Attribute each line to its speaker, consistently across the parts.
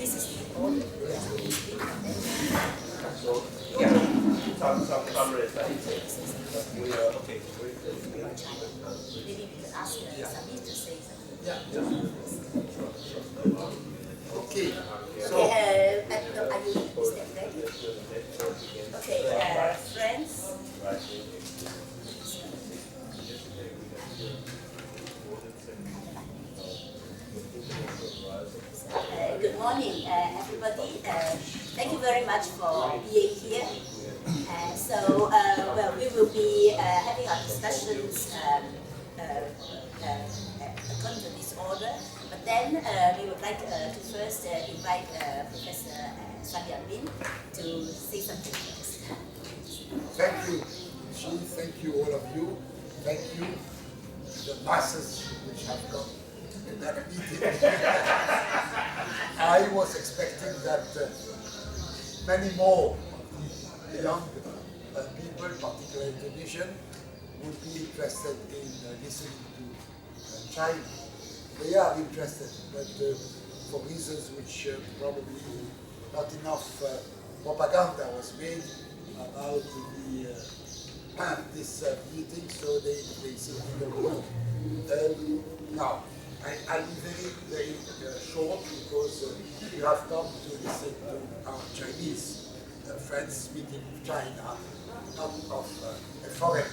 Speaker 1: this is the order.
Speaker 2: So, yeah, some cameras are we are okay.
Speaker 1: Maybe we can ask Samir to say something.
Speaker 3: Yeah. Okay. So,
Speaker 1: Okay, are you, is that ready? Okay, friends. Good morning, everybody. Thank you very much for being here. Well, we will be having our discussions according to this order. But then we would like to first invite Professor Samir Bin to say something first.
Speaker 3: thank you, Chi. Thank you, all of you. Thank you, the masses which have come in that meeting. I was expecting that many more of the young people, particularly Indonesian, would be interested in listening to China. They are interested, but for reasons which probably not enough propaganda was made about this meeting, so they simply don't know. Now, I'll be very short because you have come to listen to our Chinese friends speaking of China, not of a foreign,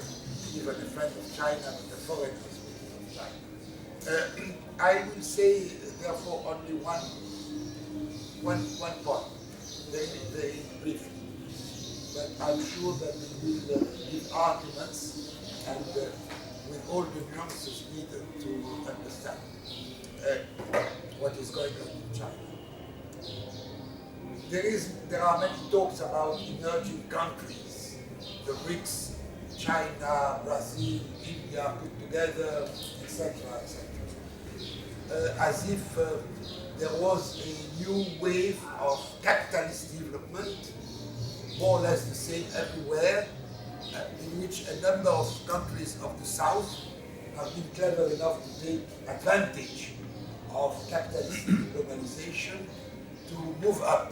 Speaker 3: even a friend of China, but a foreigner speaking of China. I will say, therefore, only one point, very briefly. But I'm sure that we will give arguments and with all the nuances needed to understand what is going on in China. There are many talks about emerging countries, the BRICS, China, Brazil, India put together, etc., etc. As if there was a new wave of capitalist development, more or less the same everywhere, in which a number of countries of the South have been clever enough to take advantage of capitalist globalization to move up.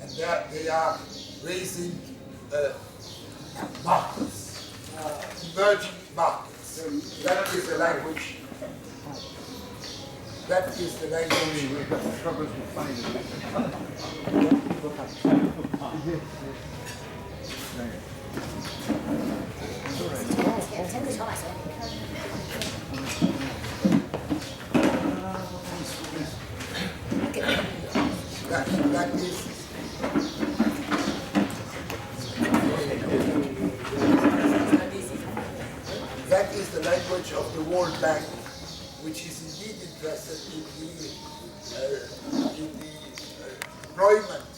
Speaker 3: And they are raising markets, emerging markets. That is the language. That is the language. That is the language of the World Bank, which is indeed interested in the deployment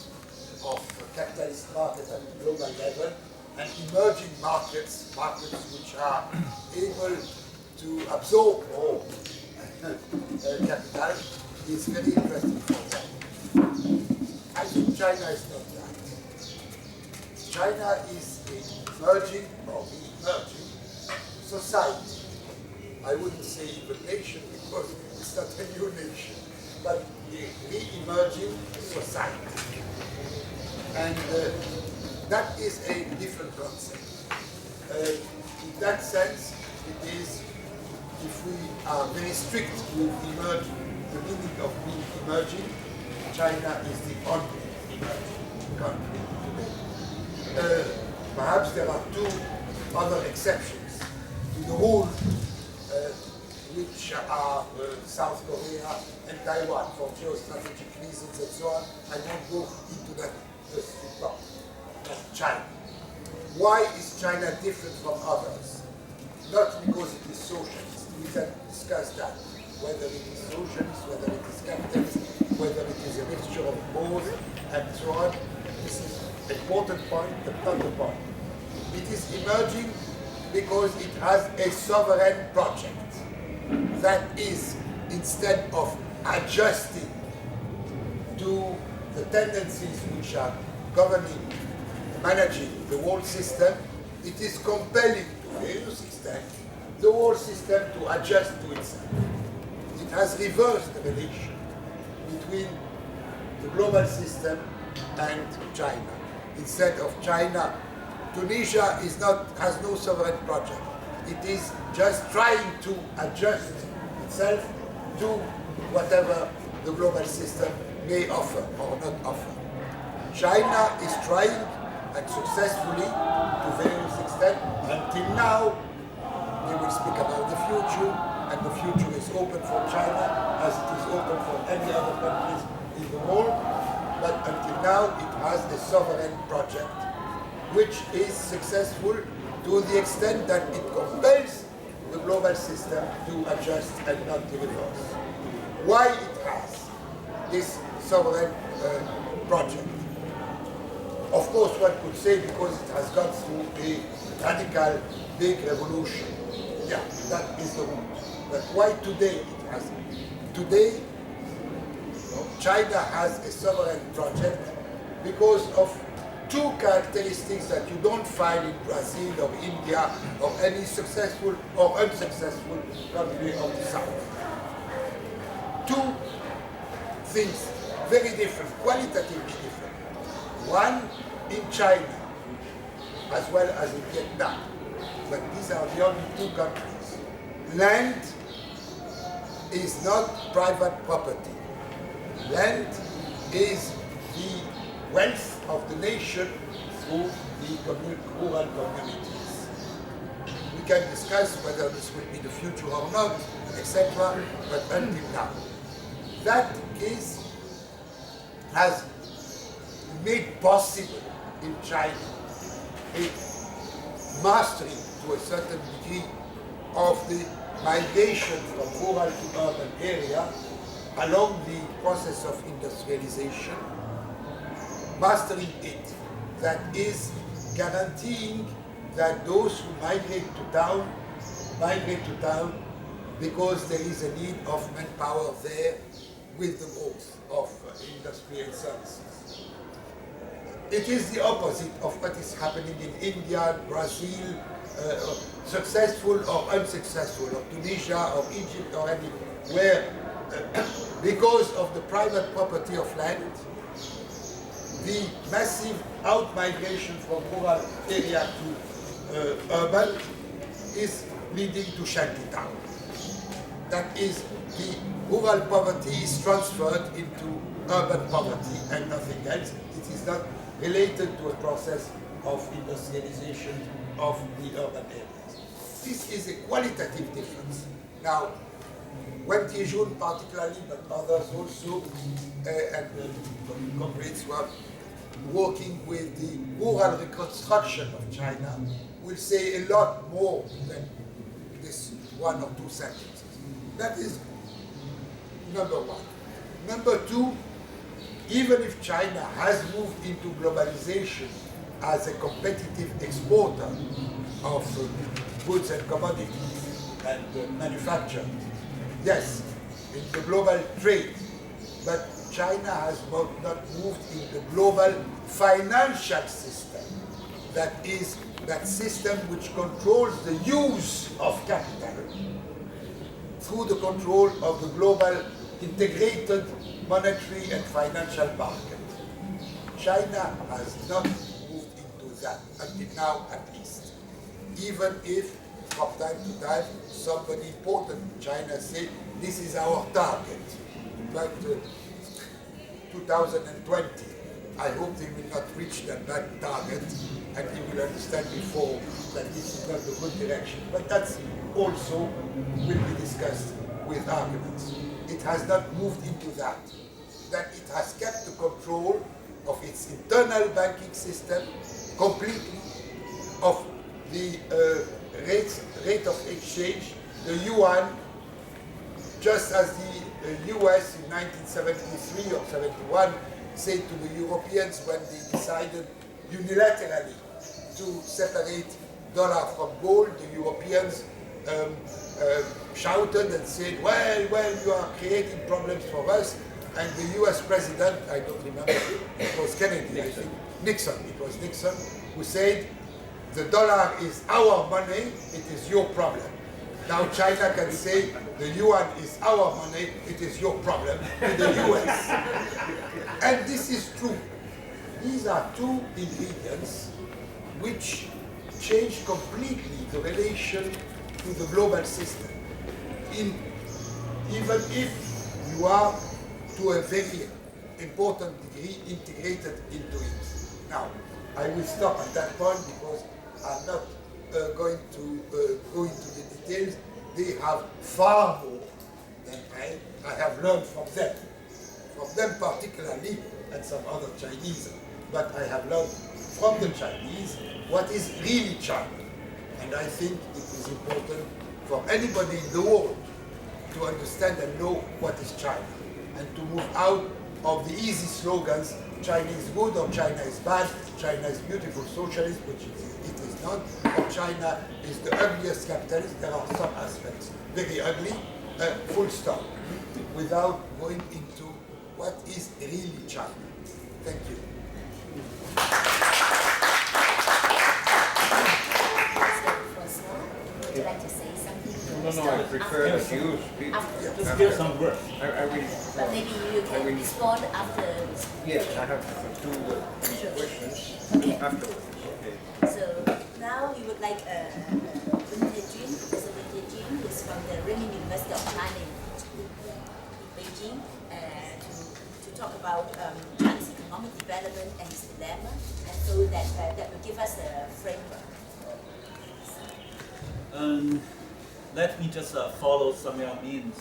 Speaker 3: of capitalist markets at the global level and emerging markets which are able to absorb all capital, is very interesting for them. I think China is not that. China is an emerging society. I wouldn't say even nation because it's not a new nation, but a re-emerging society. And that is a different concept. In that sense, it is, if we are very strict with the meaning of being emerging, China is the only emerging country today. Perhaps there are two other exceptions to the rule, which are South Korea and Taiwan for geostrategic reasons and so on. I won't go into that part. China. Why is China different from others? Not because it is socialist. We can discuss that. Whether it is socialist, whether it is capitalist, whether it is a mixture of both, and so on. This is an important point, but not the point. It is emerging because it has a sovereign project. That is, instead of adjusting to the tendencies which are governing, managing the world system, it is compelling to various extent the world system to adjust to itself. It has reversed the relation between the global system and China. Instead of China, Tunisia has no sovereign project. It is just trying to adjust itself to whatever the global system may offer or not offer. China is trying, and successfully to various extent, until now. They will speak about the future, and the future is open for China as it is open for any other countries in the world. But until now, it has a sovereign project, which is successful to the extent that it compels the global system to adjust and not to reverse. Why it has this sovereign project? Of course, one could say because it has gone through a radical big revolution. Yeah, that is the root. But why today it has? Today, China has a sovereign project because of two characteristics that you don't find in Brazil or India or any successful or unsuccessful country of the South. Two things, very different, qualitatively different. One in China, as well as in Vietnam. But these are the only two countries. Land is not private property. Land is the wealth of the nation through the rural communities. We can discuss whether this will be the future or not, etc., but until now. That has made possible in China a mastery to a certain degree of the migration from rural to urban area along the process of industrialization, mastering it, that is guaranteeing that those who migrate to town because there is a need of manpower there with the growth of industry and services. It is the opposite of what is happening in India, Brazil, successful or unsuccessful, or Tunisia or Egypt or anywhere, because of the private property of land, the massive out-migration from rural area to urban is leading to shanty town. That is, the rural poverty is transferred into urban poverty and nothing else. It is not related to a process of industrialization of the urban areas. This is a qualitative difference. Now, when Tiejun particularly, but others also, and comrades were working with the rural reconstruction of China, will say a lot more than this one or two sentences. That is number one. Number two, even if China has moved into globalization as a competitive exporter of goods and commodities and manufacture, yes, in the global trade, but China has not moved in the global financial system. That is, that system which controls the use of capital through the control of the global integrated monetary and financial market. China has not moved into that, until now at least. Even if, from time to time, somebody important in China say, this is our target. But 2020, I hope they will not reach that target, and they will understand before that this is not the good direction. But that's also will be discussed with arguments. It has not moved into that. That it has kept the control of its internal banking system completely, of the rate of exchange, the yuan, just as the US in 1973 or 71 said to the Europeans when they decided unilaterally to separate dollar from gold. The Europeans shouted and said, well, you are creating problems for us. And the US president, I don't remember, it was Kennedy, I think, Nixon, it was Nixon, who said, the dollar is our money, it is your problem. Now China can say, the yuan is our money, it is your problem, to the US. And this is true. These are two ingredients which change completely the relation to the global system. Even if you are to a very important degree integrated into it. Now, I will stop at that point because I'm not going to go into the details. They have far more than I have learned from them particularly, and some other Chinese. But I have learned from the Chinese what is really China. And I think it is important for anybody in the world to understand and know what is China, and to move out of the easy slogans, China is good or China is bad, China is beautiful socialist, which it is not, or China is the ugliest capitalist. There are some aspects very ugly, full stop, without going into what is really China. Thank you.
Speaker 1: Would you like to say something?
Speaker 4: No, I prefer that you speak.
Speaker 5: Just give some words.
Speaker 4: I will.
Speaker 1: But maybe you can respond after this.
Speaker 4: Yes, I have two questions
Speaker 1: Okay.
Speaker 4: afterwards.
Speaker 5: Okay.
Speaker 1: So now we would like Professor Wen Jin is from the Renmin University of China in Beijing to talk about China's economic development and its dilemma, and so that will give us a framework.
Speaker 5: Let me just follow Samuel Min's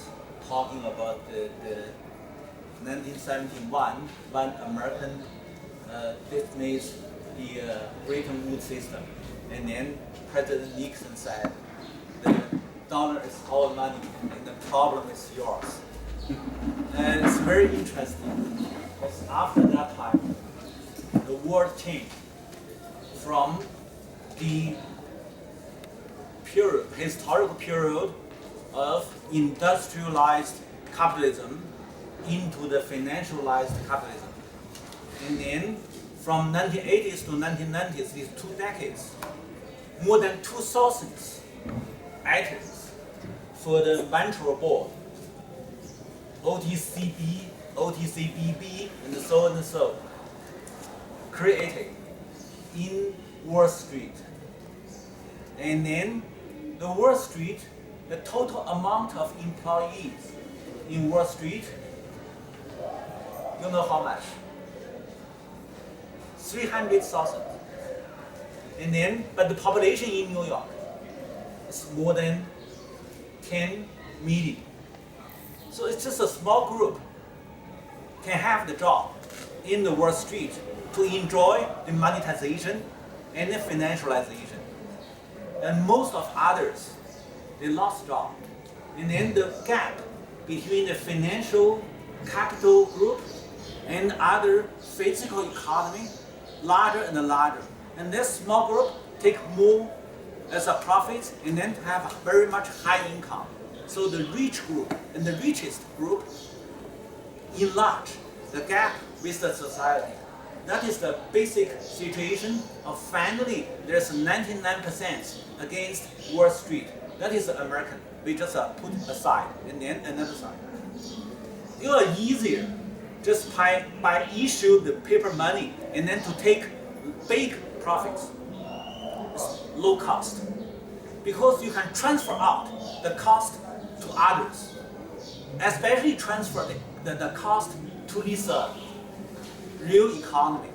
Speaker 5: talking about the 1971 when American dismissed the Bretton Woods system, and then President Nixon said the dollar is our money and the problem is yours. And it's very interesting because after that time, the world changed from the historical period of industrialized capitalism into the financialized capitalism. And then from 1980s to 1990s, these 2 decades, more than 2,000 items for the Venture Board, OTCB, OTCBB, and so on and so, created in Wall Street. And then the Wall Street, the total amount of employees in Wall Street, you know how much? 300,000. And then, but the population in New York is more than 10 million. So it's just a small group can have the job in the Wall Street to enjoy the monetization and the financialization. And most of others, they lost job. And then the gap between the financial capital group and other physical economy larger and larger. And this small group take more as a profit and then have a very much high income. So the rich group and the richest group enlarge the gap with the society. That is the basic situation of finally there's 99% against Wall Street. That is American. We just put aside and then another side. It was easier just by issue the paper money and then to take big profits. It's low cost. Because you can transfer out the cost to others. Especially transfer the cost to this real economy.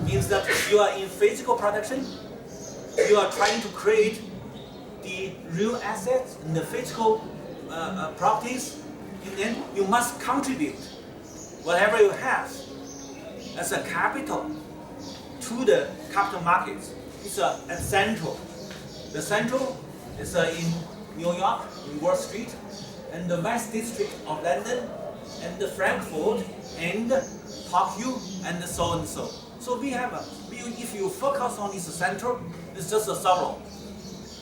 Speaker 5: Means that you are in physical production, you are trying to create the real assets and the physical properties, and then you must contribute whatever you have as a capital to the capital markets. It's at Central. The Central is in New York, in Wall Street, and the West District of London, and the Frankfurt, and Tokyo, and so on and so. So we have if you focus on this Central, it's just a sorrow.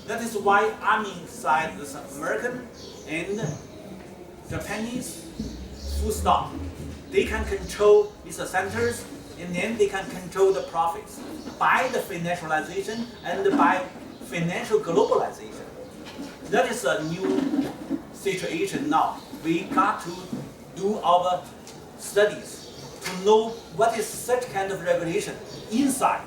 Speaker 5: That is why army side is American and Japanese, full stop. They can control these centers and then they can control the profits by the financialization and by financial globalization. That is a new situation now. We got to do our studies to know what is such kind of regulation inside.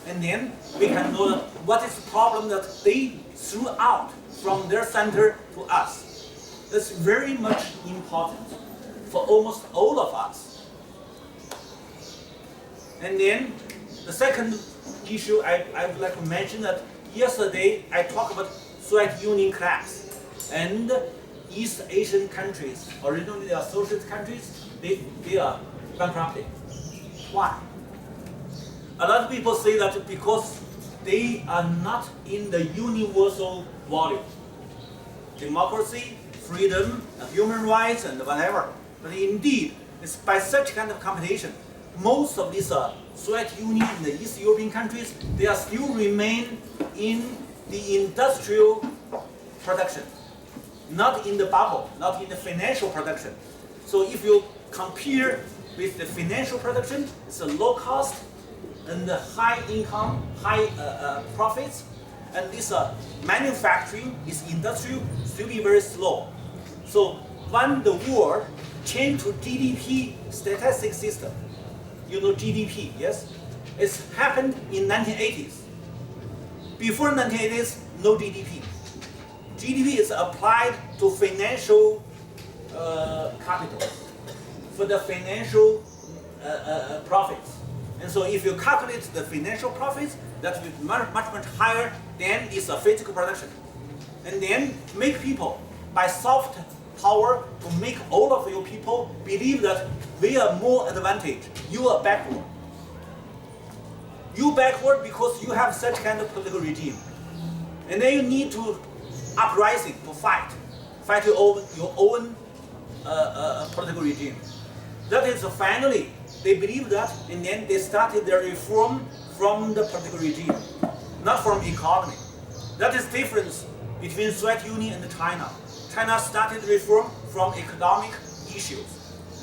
Speaker 5: And then we can know that what is the problem that they threw out from their center to us. That's very much important for almost all of us. And then the second issue I would like to mention that yesterday I talked about Soviet Union collapse and East Asian countries, originally they are socialist countries, they are bankrupted. Why? A lot of people say that because they are not in the universal value. Democracy, freedom, human rights, and whatever. But indeed, it's by such kind of competition, most of these Soviet Union and the East European countries, they are still remain in the industrial production, not in the bubble, not in the financial production. So if you compare with the financial production, it's a low cost and high income, high profits, and this manufacturing, this industrial, still be very slow. So when the world changed to GDP statistic system, you know GDP, yes? It's happened in 1980s. Before 1980s, no GDP. GDP is applied to financial capital, for the financial profits. And so if you calculate the financial profits, that will be much higher than this physical production. And then make people, by soft power, to make all of you people believe that we are more advantage. You are backward. You backward because you have such kind of political regime. And then you need to uprising to fight your own political regime. That is finally, they believe that, and then they started their reform from the political regime, not from economy. That is difference between Soviet Union and China. China started reform from economic issues.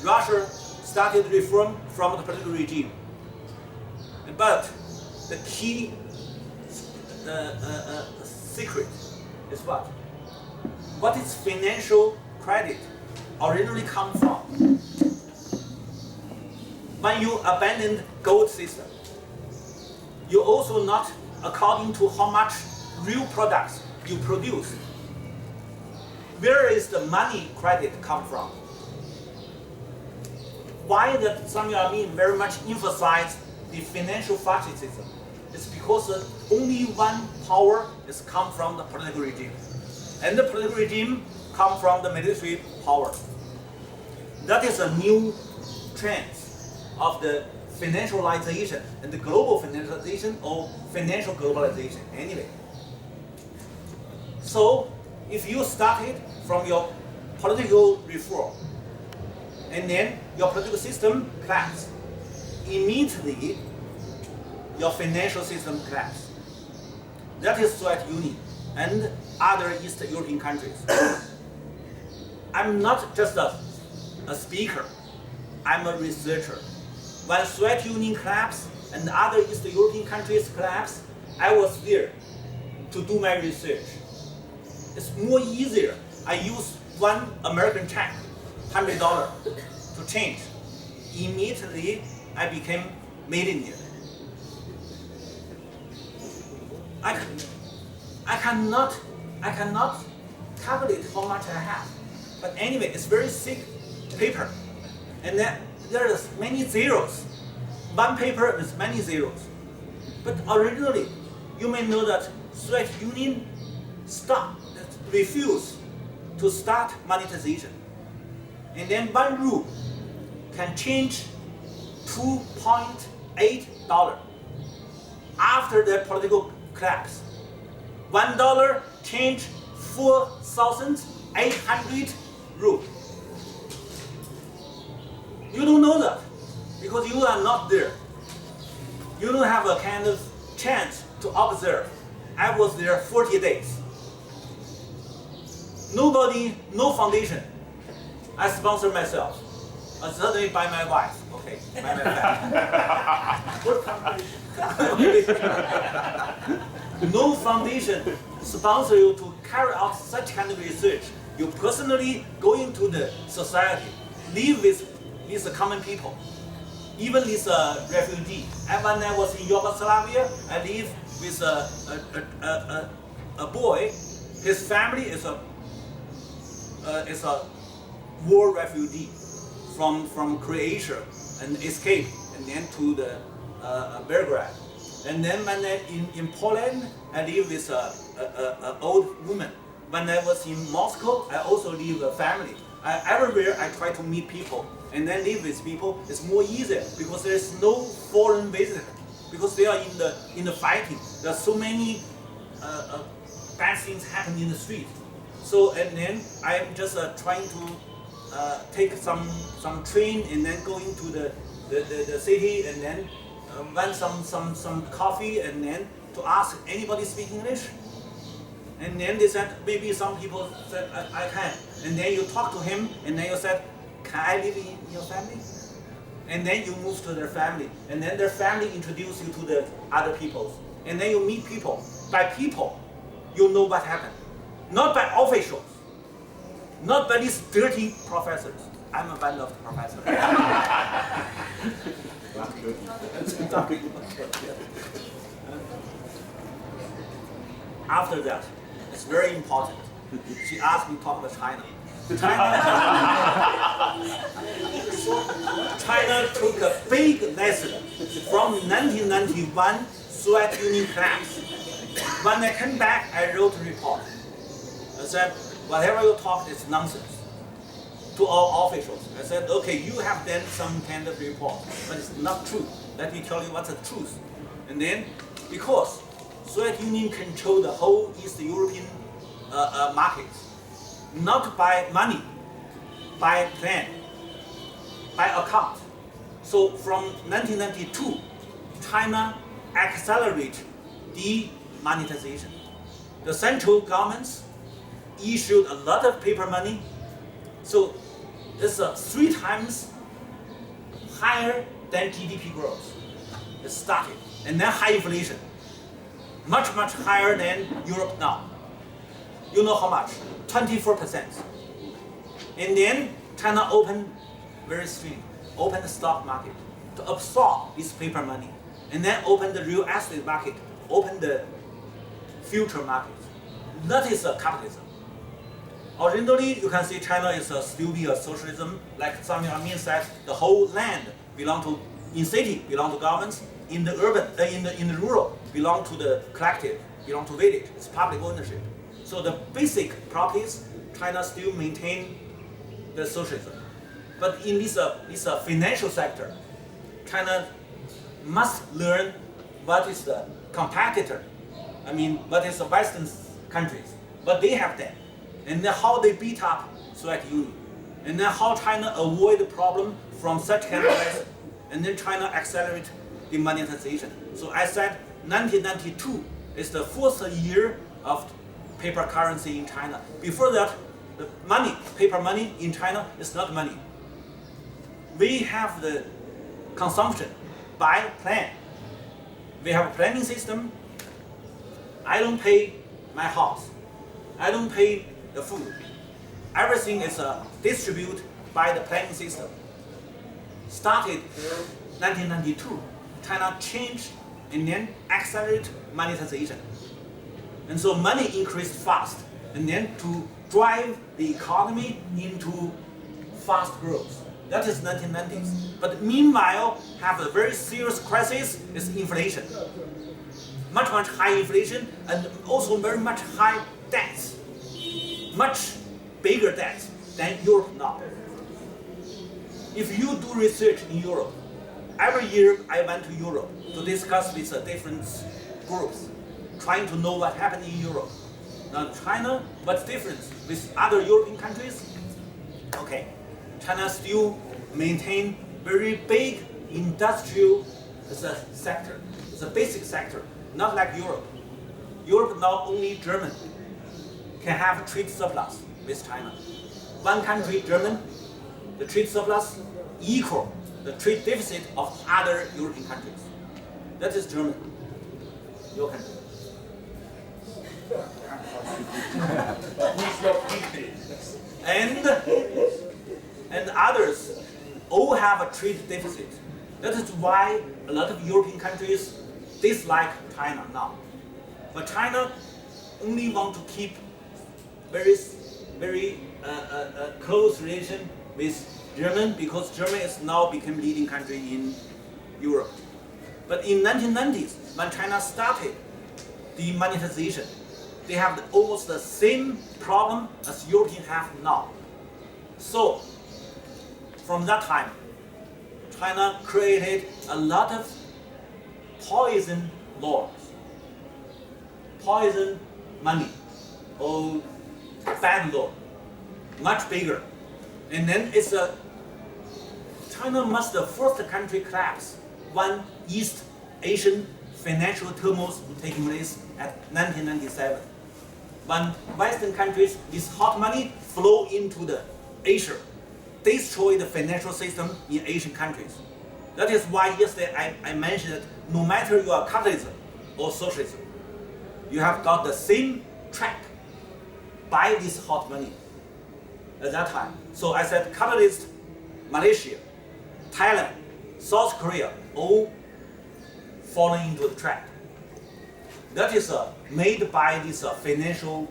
Speaker 5: Russia started reform from the political regime. But the key secret is what? What is financial credit originally come from? When you abandoned gold system, you also not according to how much real products you produce. Where is the money credit come from? Why that Samuel Amin very much emphasize the financial fascism? It's because only one power is come from the political regime. And the political regime come from the military power. That is a new trend of the financialization and the global financialization or financial globalization anyway. So if you started from your political reform and then your political system collapsed, immediately your financial system collapsed. That is Soviet Union and other East European countries. I'm not just a speaker, I'm a researcher. When Soviet Union collapsed and other East European countries collapsed, I was there to do my research. It's more easier. I use one American check, $100 to change. Immediately, I became millionaire. I cannot calculate how much I have. But anyway, it's very thick paper. And then there is many zeros. One paper with many zeros. But originally, you may know that Soviet Union refused to start monetization. And then one ruble can change $2.8 after the political collapse. $1 changed 4,800 rubles. You don't know that because you are not there. You don't have a kind of chance to observe. I was there 40 days. Nobody, no foundation. I sponsor myself. Certainly by my wife. Okay, by my family. No foundation sponsor you to carry out such kind of research. You personally go into the society, live with these common people. even this refugee. And when I was in Yugoslavia, I lived with a boy. His family is a war refugee from Croatia and escaped and then to the Belgrade. And then when in Poland, I live with an old woman. When I was in Moscow, I also live with a family. Everywhere I try to meet people and then live with people. It's more easier because there's no foreign visitor, because they are in the fighting. There are so many bad things happen in the street. So and then I'm just trying to take some train and then go into the city and then want some coffee and then to ask anybody speak English. And then they said, maybe some people said, I can. And then you talk to him, and then you said, can I live in your family? And then you move to their family. And then their family introduce you to the other peoples. And then you meet people. By people, you know what happened. Not by officials. Not by these dirty professors. I'm a fan of professors. After that, it's very important. She asked me to talk about China. China took a big lesson from 1991 Soviet Union collapse. When I came back, I wrote a report. I said, whatever you talk is nonsense. To all officials, I said, okay, you have done some kind of report, but it's not true. Let me tell you what's the truth. And then, because Soviet Union controlled the whole East European market, not by money, by plan, by account. So from 1992, China accelerated demonetization. The central governments issued a lot of paper money. So it's 3 times higher than GDP growth. It started. And then high inflation. Much, much higher than Europe now. You know how much? 24%. And then China opened very strange, opened the stock market to absorb this paper money. And then opened the real estate market, opened the future market. That is capitalism. Originally, you can see China is still be a socialism, like Samuel Amin said, the whole land belong to, in city belong to governments, in the urban, in the rural belong to the collective, belong to village. It's public ownership. So the basic properties, China still maintain the socialism. But in this financial sector, China must learn what is the competitor. I mean, what is the Western countries, what they have done, and then how they beat up Soviet Union, and then how China avoid the problem from such kind of lesson, and then China accelerate demonetization. So I said 1992 is the first year of paper currency in China. Before that, the money, paper money in China is not money. We have the consumption by plan. We have a planning system. I don't pay my house. I don't pay the food. Everything is distributed by the planning system. Started 1992, China changed and then accelerated monetization. And so money increased fast, and then to drive the economy into fast growth. That is 1990s. But meanwhile, have a very serious crisis is inflation. Much, much high inflation and also very much high debts. Much bigger debts than Europe now. If you do research in Europe, every year I went to Europe to discuss with different groups, trying to know what happened in Europe. Now China, what's different with other European countries? Okay, China still maintain very big industrial sector. It's a basic sector, not like Europe. Europe now only German can have trade surplus with China. One country, German, the trade surplus equal the trade deficit of other European countries. That is Germany, your country. And others all have a trade deficit. That is why a lot of European countries dislike China now. But China only want to keep very close relation with Germany because Germany is now become leading country in Europe. But in 1990s, when China started the monetization, they have almost the same problem as Europeans have now. So, from that time, China created a lot of poison laws, poison money, or bad law, much bigger. And then China must the first country collapse when East Asian financial turmoil taking place at 1997. When Western countries with hot money flow into the Asia, destroy the financial system in Asian countries. That is why yesterday I mentioned that no matter you are capitalism or socialism, you have got the same track by this hot money at that time. So I said capitalist Malaysia, Thailand, South Korea, all falling into the trap. That is made by this financial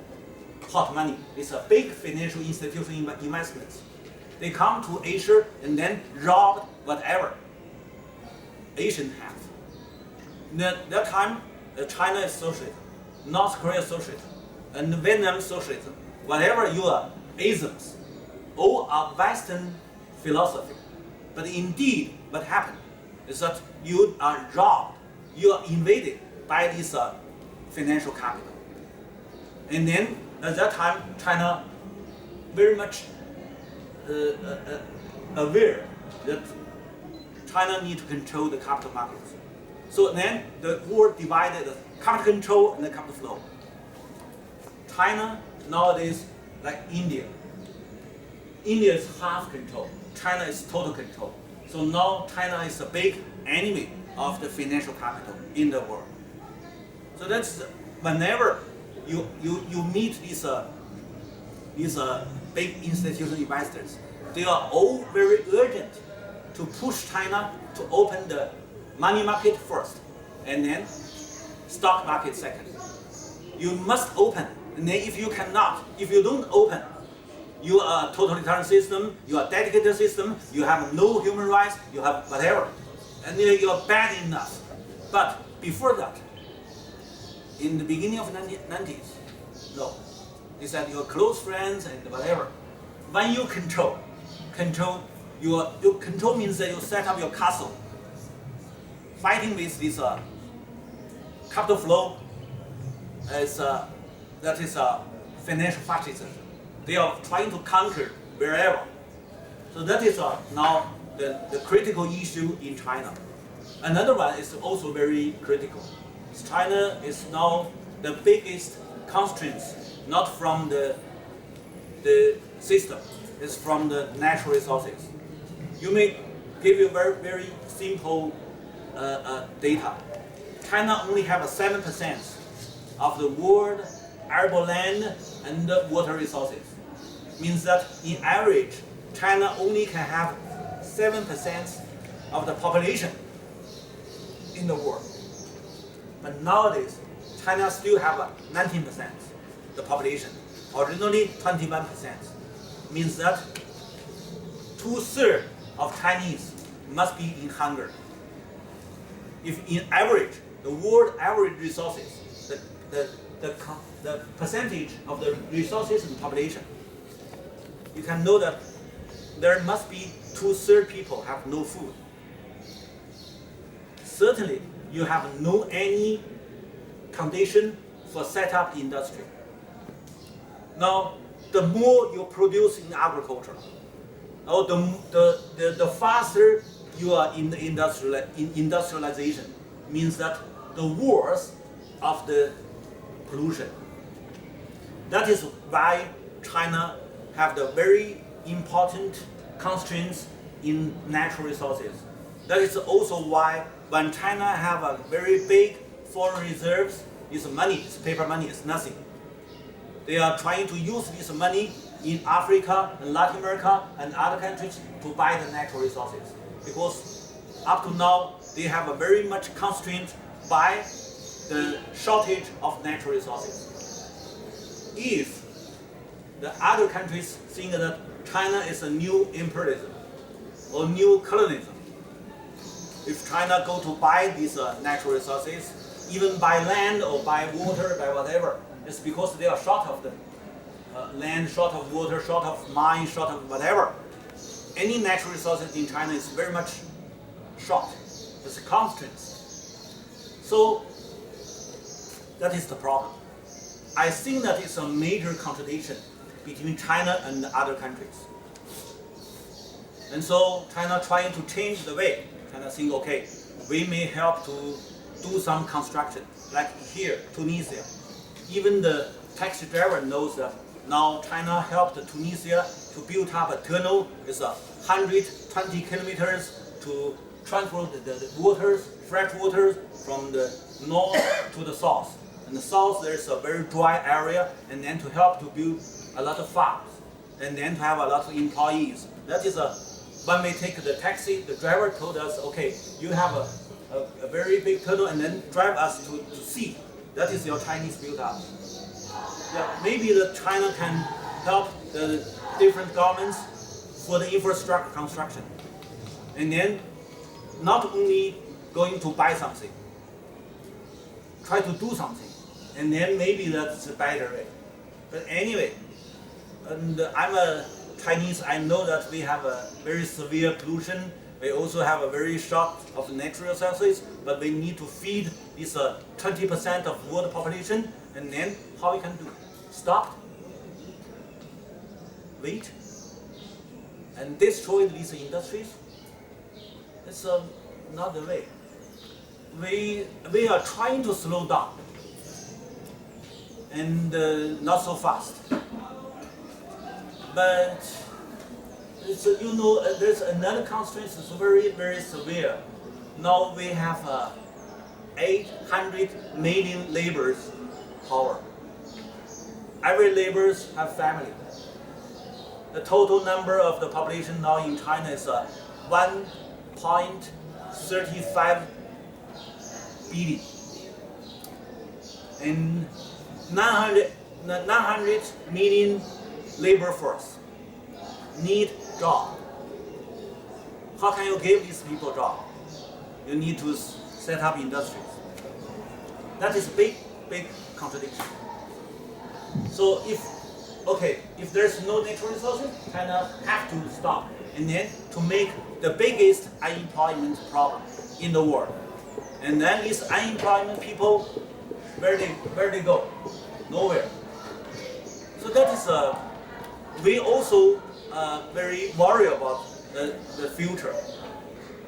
Speaker 5: hot money. It's a big financial institution investments. They come to Asia and then rob whatever Asian have. That time, China is socialism, North Korea is socialism, and Vietnam is socialism. Whatever you are isms, all are Western philosophy. But indeed, what happened is that you are robbed, you are invaded by this financial capital. And then at that time, China very much aware that China need to control the capital markets. So then the world divided the capital control and the capital flow. China nowadays, like India. India is half control. China is total control. So now China is a big enemy of the financial capital in the world. So that's whenever you meet these big institutional investors, they are all very urgent to push China to open the money market first, and then stock market second. You must open, and then if you cannot, if you don't open, you are a totalitarian system, you are a dedicated system, you have no human rights, you have whatever, and then you are bad enough. But before that, in the beginning of the 90s, no. They said your close friends and whatever. When you control your control means that you set up your castle, fighting with this capital flow. That is financial fascism. They are trying to conquer wherever. So that is now the critical issue in China. Another one is also very critical. China is now the biggest constraints, not from the system, it's from the natural resources. You may give you very simple data. China only have 7% of the world arable land and water resources. Means that in average, China only can have 7% of the population in the world. But nowadays, China still have 19% the population. Originally 21%. Means that 2/3 of Chinese must be in hunger. If in average, the world average resources, the percentage of the resources in the population, you can know that there must be 2/3 people have no food. Certainly, you have no any condition for set up industry. Now, the more you produce in agriculture, or the faster you are in the industrialization, means that the worse of the pollution. That is why China have the very important constraints in natural resources. That is also why when China have a very big foreign reserves, its money, its paper money is nothing. They are trying to use this money in Africa and Latin America and other countries to buy the natural resources. Because up to now, they have a very much constraint by the shortage of natural resources. If the other countries think that China is a new imperialism or new colonialism, if China go to buy these natural resources, even by land or by water, by whatever, it's because they are short of the land, short of water, short of mines, short of whatever. Any natural resources in China is very much short. It's a constraint. So that is the problem. I think that is a major contradiction between China and other countries. And so China trying to change the way. China think, okay, we may help to do some construction, like here, Tunisia. Even the taxi driver knows that now China helped Tunisia to build up a tunnel. It's 120 kilometers to transport the waters, fresh waters from the north to the south. In the south, there's a very dry area, and then to help to build a lot of farms, and then to have a lot of employees. That is when we take the taxi, the driver told us, okay, you have a very big tunnel, and then drive us to sea. That is your Chinese build-up. Yeah, maybe the China can help the different governments for the infrastructure construction, and then not only going to buy something, try to do something, and then maybe that's a better way. But anyway, and I'm a Chinese, I know that we have a very severe pollution. We also have a very short of natural resources, but we need to feed this 20% of world population, and then how we can do? Stop, wait, and destroy these industries? It's not the way. We are trying to slow down, and not so fast. But it's, there's another constraint that's very, very severe. Now we have 800 million laborers power. Every laborers have family. The total number of the population now in China is 1.35 billion. And 900 million labor force need job. How can you give these people job? You need to set up industries. That is big contradiction. So if there's no natural resources, China have to stop, and then to make the biggest unemployment problem in the world. And then these unemployment people, where they go? Nowhere. So that is we also very worried about the future.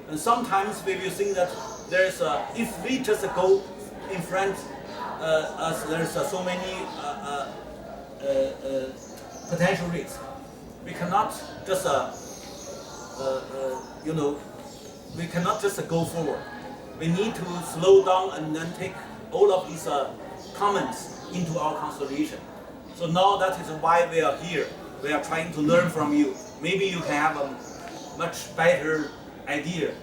Speaker 5: And sometimes we will think that there's if we just go in front, as there's so many potential risks, we cannot just we cannot just go forward. We need to slow down and then take all of these comments into our consideration. So now that is why we are here. We are trying to learn from you. Maybe you can have a much better idea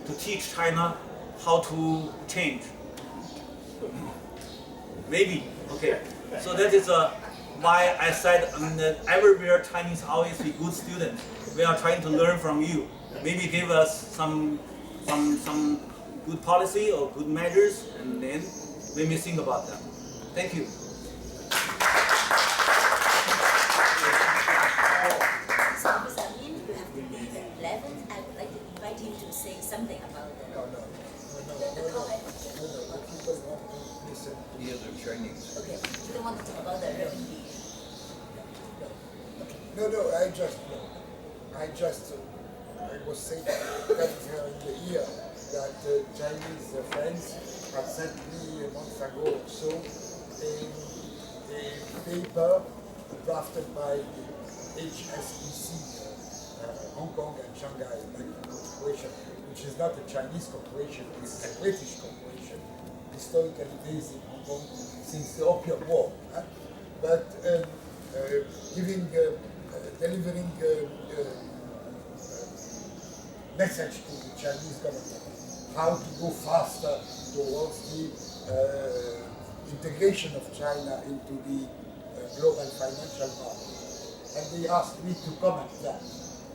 Speaker 5: to teach China how to change. Maybe, okay. So that is why I said everywhere Chinese always be good students. We are trying to learn from you. Maybe give us some good policy or good measures, and then we may think about them. Thank you.
Speaker 1: So Mr. Lin, you have to leave at 11. I would like to invite him to say something about the comment.
Speaker 3: People want to listen.
Speaker 4: The other Chinese.
Speaker 1: Okay, you don't want to talk about the renminbi.
Speaker 3: No, I was saying that in the ear that Chinese friends had sent me a month ago or so a paper drafted by the HSBC, Hong Kong and Shanghai Banking Corporation, which is not a Chinese corporation, it's a British corporation, historically based in Hong Kong since the Opium War, but delivering message to the Chinese government how to go faster towards the integration of China into the global financial market. And they asked me to comment that.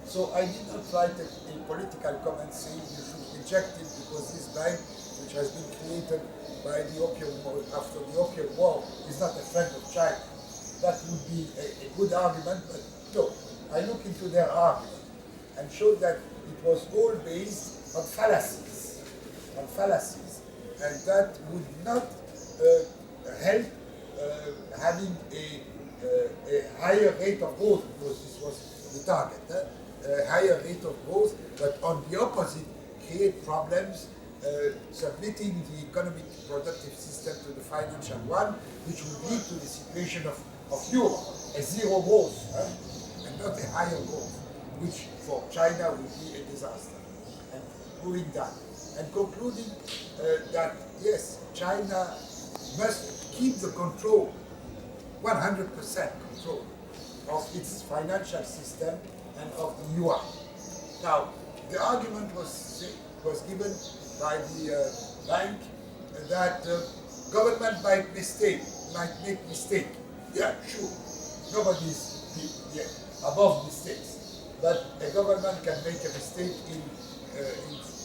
Speaker 3: So I did not write a political comment saying you should reject it because this bank, which has been created by the Opium War, after the Opium War, is not a friend of China. That would be a good argument, but no. I look into their argument and showed that it was all based on fallacies, and that would not help having a higher rate of growth, because this was the target, a higher rate of growth, but on the opposite, create problems, submitting the economic productive system to the financial one, which would lead to the situation of Europe, a zero growth, and not a higher growth, which for China would be a disaster. And proving that. And concluding that, yes, China must keep the control, 100% control of its financial system and of the yuan. Now, the argument was given by the bank that government might make mistake. Yeah, sure. Nobody is above mistakes. But a government can make a mistake in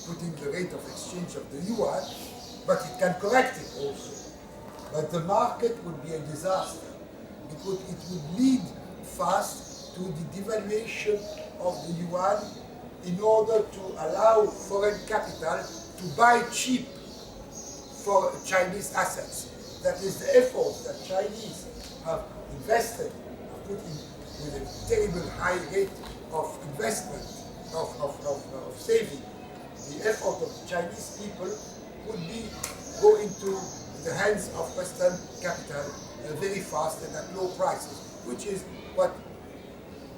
Speaker 3: putting the rate of exchange of the yuan, but it can correct it also. But the market would be a disaster, because it would lead fast to the devaluation of the yuan in order to allow foreign capital to buy cheap for Chinese assets. That is the effort that Chinese have invested, put in with a terrible high rate of investment, of saving. The effort of the Chinese people would go into the hands of Western capital very fast and at low prices, which is what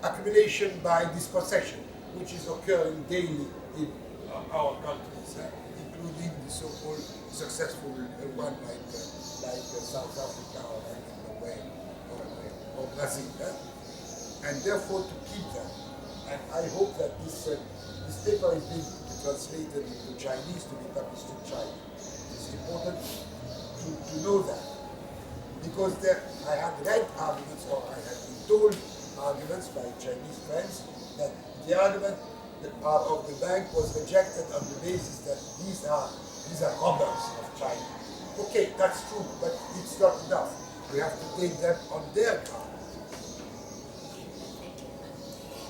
Speaker 3: accumulation by dispossession, which is occurring daily in our countries, including the so-called successful one like South Africa or Norway or Brazil. And therefore to keep that. And I hope that this paper is being translated into Chinese to be published in China. It's important to know that. Because I had read arguments, or I had been told arguments by Chinese friends, that the argument of the bank was rejected on the basis that these are robbers of China. Okay, that's true, but it's not enough. We have to take them on their ground.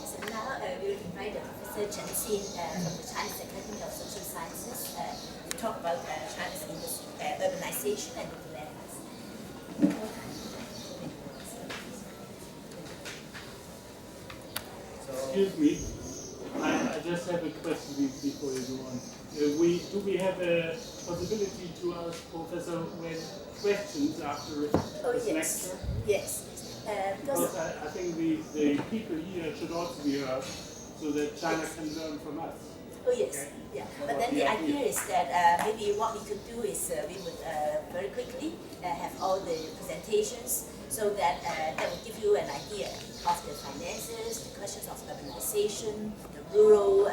Speaker 1: So now we will invite Professor Chen Xin from the Chinese Academy of Social Sciences to talk about China's urbanization and dilemmas.
Speaker 6: Excuse me, I just have a question before you go on. Do we have a possibility to ask Professor Wen questions after this lecture?
Speaker 1: Yes.
Speaker 6: Because I think the people here should also be heard, so that China can learn from us.
Speaker 1: Oh yes,
Speaker 6: Okay.
Speaker 1: yeah. But then the idea is that maybe what we could do is we would very quickly have all the presentations, so that that will give you an idea of the finances, the questions of urbanization, the rural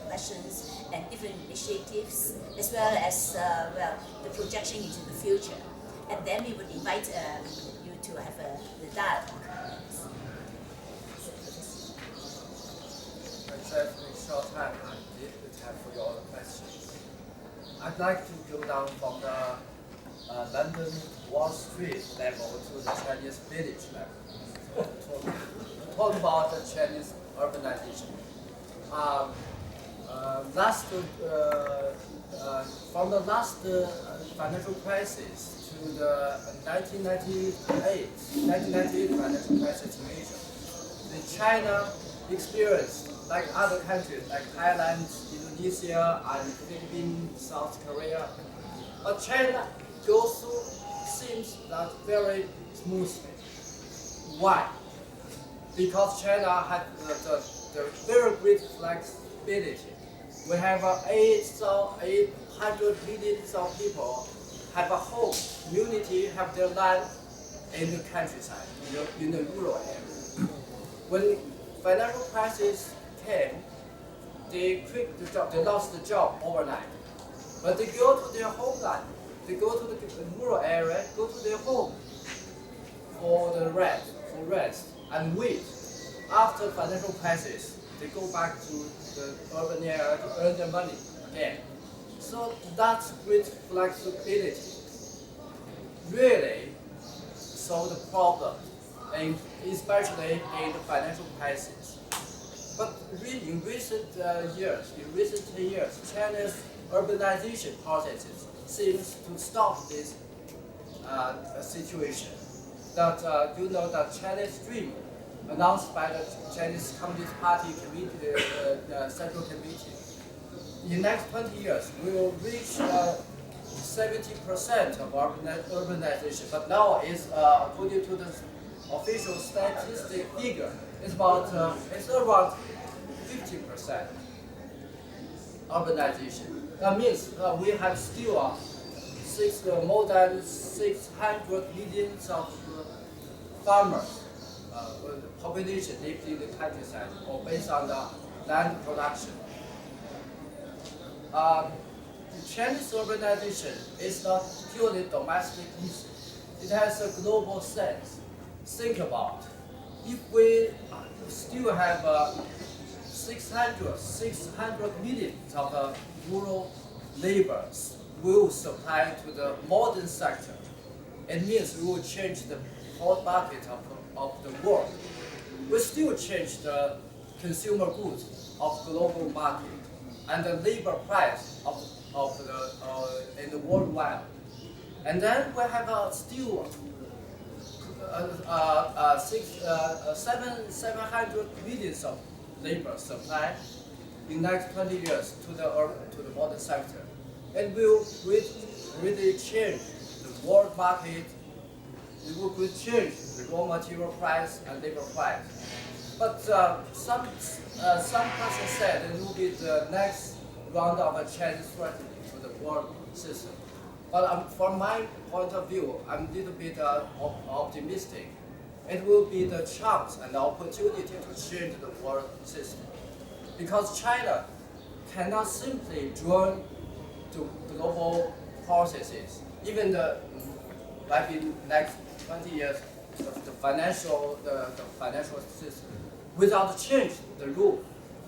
Speaker 1: questions, and different initiatives, as well as the projection into the future. And then we would invite you to have the dialogue.
Speaker 7: In short time, I need the time for your questions. I'd like to go down from the London Wall Street level to the Chinese village level. Talk about the Chinese urbanization. From the last financial crisis to the 1998 financial crisis in Asia, the China experienced, like other countries like Thailand, Indonesia, and Philippines, South Korea. But China goes through things that very smoothly. Why? Because China had the very great flexibility. We have 800 million people have a home, community, have their land in the countryside, in the rural area. When financial crisis came, they quit the job, they lost the job overnight. But they go to their homeland, they go to the rural area, go to their home for the rest, and wait. After financial crisis, they go back to the urban area to earn their money again. So that's great flexibility. Really solve the problem, and especially in the financial crisis. But in recent years, China's urbanization processes seems to stop this situation. That you know that Chinese dream announced by the Chinese Communist Party committee, the Central Committee. In the next 20 years, we will reach 70% of urbanization. But now, according to the official statistic figure, it's around 50% urbanization. That means we have still more than 600 million of farmers, population lived in the countryside or based on the land production. Chinese urbanization is not purely domestic issue. It has a global sense. Think about if we still have 600 million of rural laborers will supply to the modern sector. It means we will change the whole market of the world. We still change the consumer goods of global market and the labor price in the worldwide. And then we have still 700 million of labor supply in the next 20 years to the modern sector. It will really change the world market. It will change the raw material price and labor price. But some person said it will be the next round of a Chinese strategy for the world system. But from my point of view, I'm a little bit optimistic. It will be the chance and the opportunity to change the world system. Because China cannot simply join to global processes. Even like in next 20 years, the financial system, without change the rule,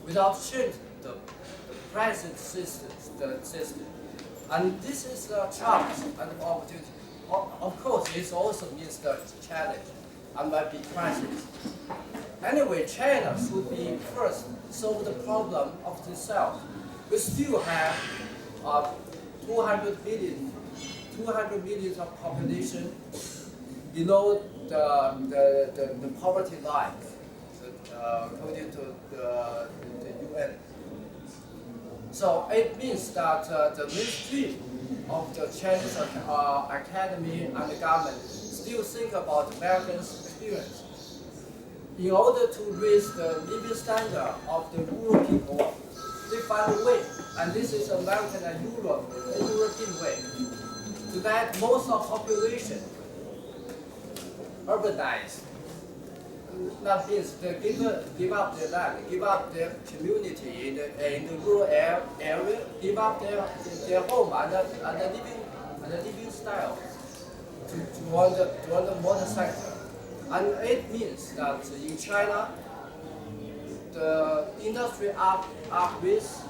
Speaker 7: without change the pricing system. And this is a chance and opportunity. Of course, it also means the challenge and might be crisis. Anyway, China should be first solve the problem of itself. We still have 200 million of population below the poverty line, according to the UN. So it means that the mainstream of the Chinese academy and the government still think about Americans' experience. In order to raise the living standard of the rural people, they find a way, and this is American and European way, to that most of population urbanized. That means they give up their land, give up their community in the rural area, give up their home and the living style to run the modern sector. And it means that in China, the industry up with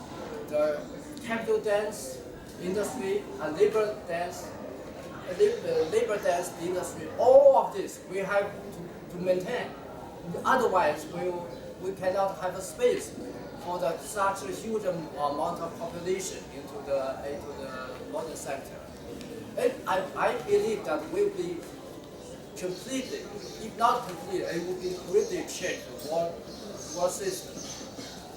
Speaker 7: the capital dense industry and labor dense industry. All of this we have to maintain. Otherwise, we cannot have a space for such a huge amount of population into the modern sector. I believe that will be completely, if not completely, it will be completely change the world system.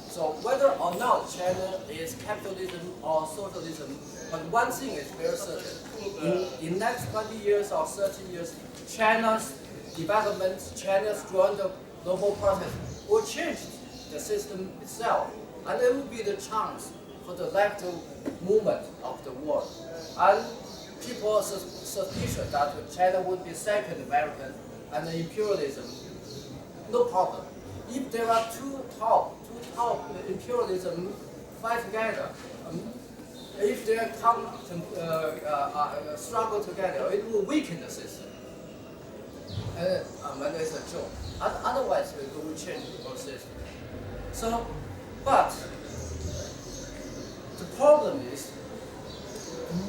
Speaker 7: So whether or not China is capitalism or socialism, but one thing is very certain. In next 20 years or 30 years, China's development, China's joint global process will change the system itself, and it will be the chance for the left movement of the world. And people are suspicious that China would be second American and imperialism. No problem. If there are two top how imperialism fight together. If they come struggle together, it will weaken the system. When it's a joke. Otherwise, we will change the whole system. So, but the problem is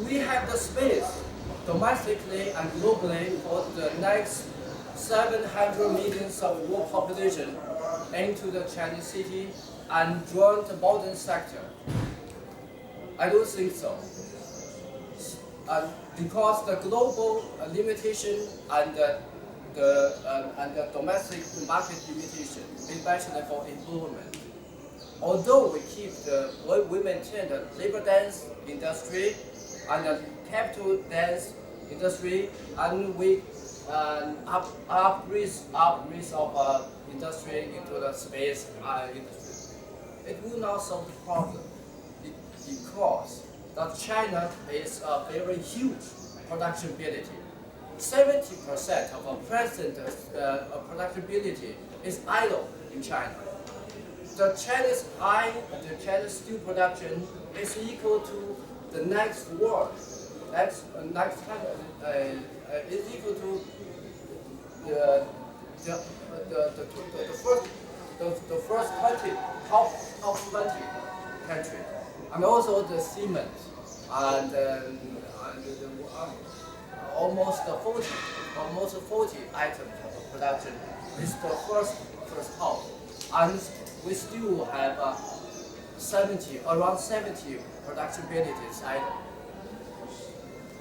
Speaker 7: we have the space domestically and globally for the next 700 million of world population into the Chinese city and join the modern sector. I don't think so. Because the global limitation and the domestic market limitation, especially for employment. Although we maintain the labor dense industry and the capital dense industry, and we upgrade of industry into the space industry, it will not solve the problem because that China is a very huge production ability. 70% of our present productivity is idle in China. The Chinese steel production is equal to the next world. Is equal to the first 20 top 20 country, and also the cement and almost 40 items of production is the first top, and we still have around 70 production abilities idle.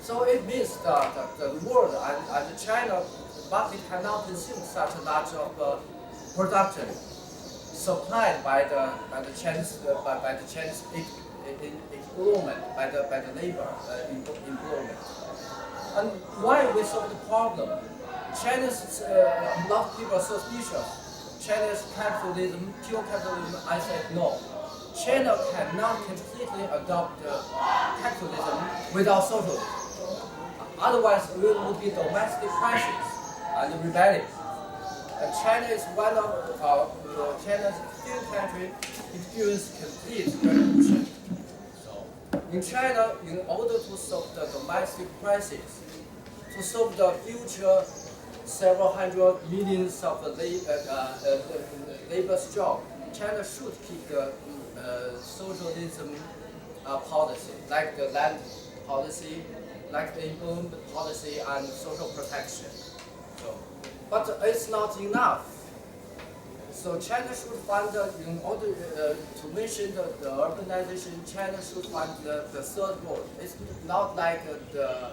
Speaker 7: So it means that the world and China market cannot consume such a large of production supplied by the Chinese employment, by the labor employment. And why we solve the problem? China's a lot of people are suspicious. China's capitalism, pure capitalism. I said no. China cannot completely adopt capitalism without socialism. Otherwise, we will be domestic crisis and rebellion. China is one of China's few countries experience complete revolution. So, in China, in order to solve the domestic crisis, to solve the future several hundred millions of labor job, China should keep the socialism policy, like the land policy, like the employment policy and social protection. So, but it's not enough. So China should find, in order to mention the urbanization, China should find the third world. It's not like the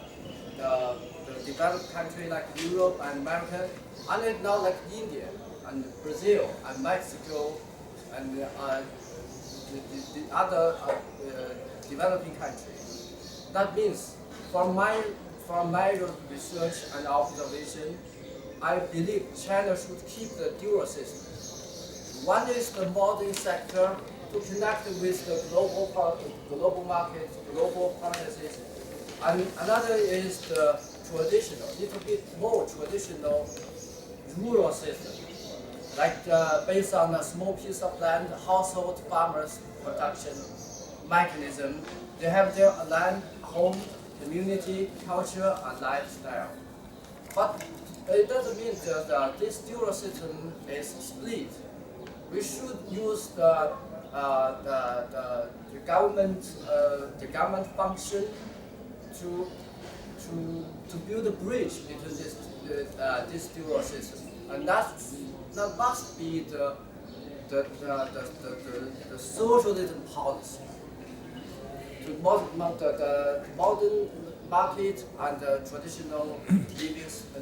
Speaker 7: developed country like Europe and America, and it's not like India and Brazil and Mexico and the other developing countries. That means, from my research and observation, I believe China should keep the dual system. One is the modern sector to connect with the global market, global processes, and another is the traditional, little bit more traditional rural system, like based on a small piece of land, household farmers production mechanism. They have their land, home, community, culture, and lifestyle. But it doesn't mean that this dual system is split. We should use the government function to build a bridge between this dual system, and that must be the socialism policy. The modern market and the traditional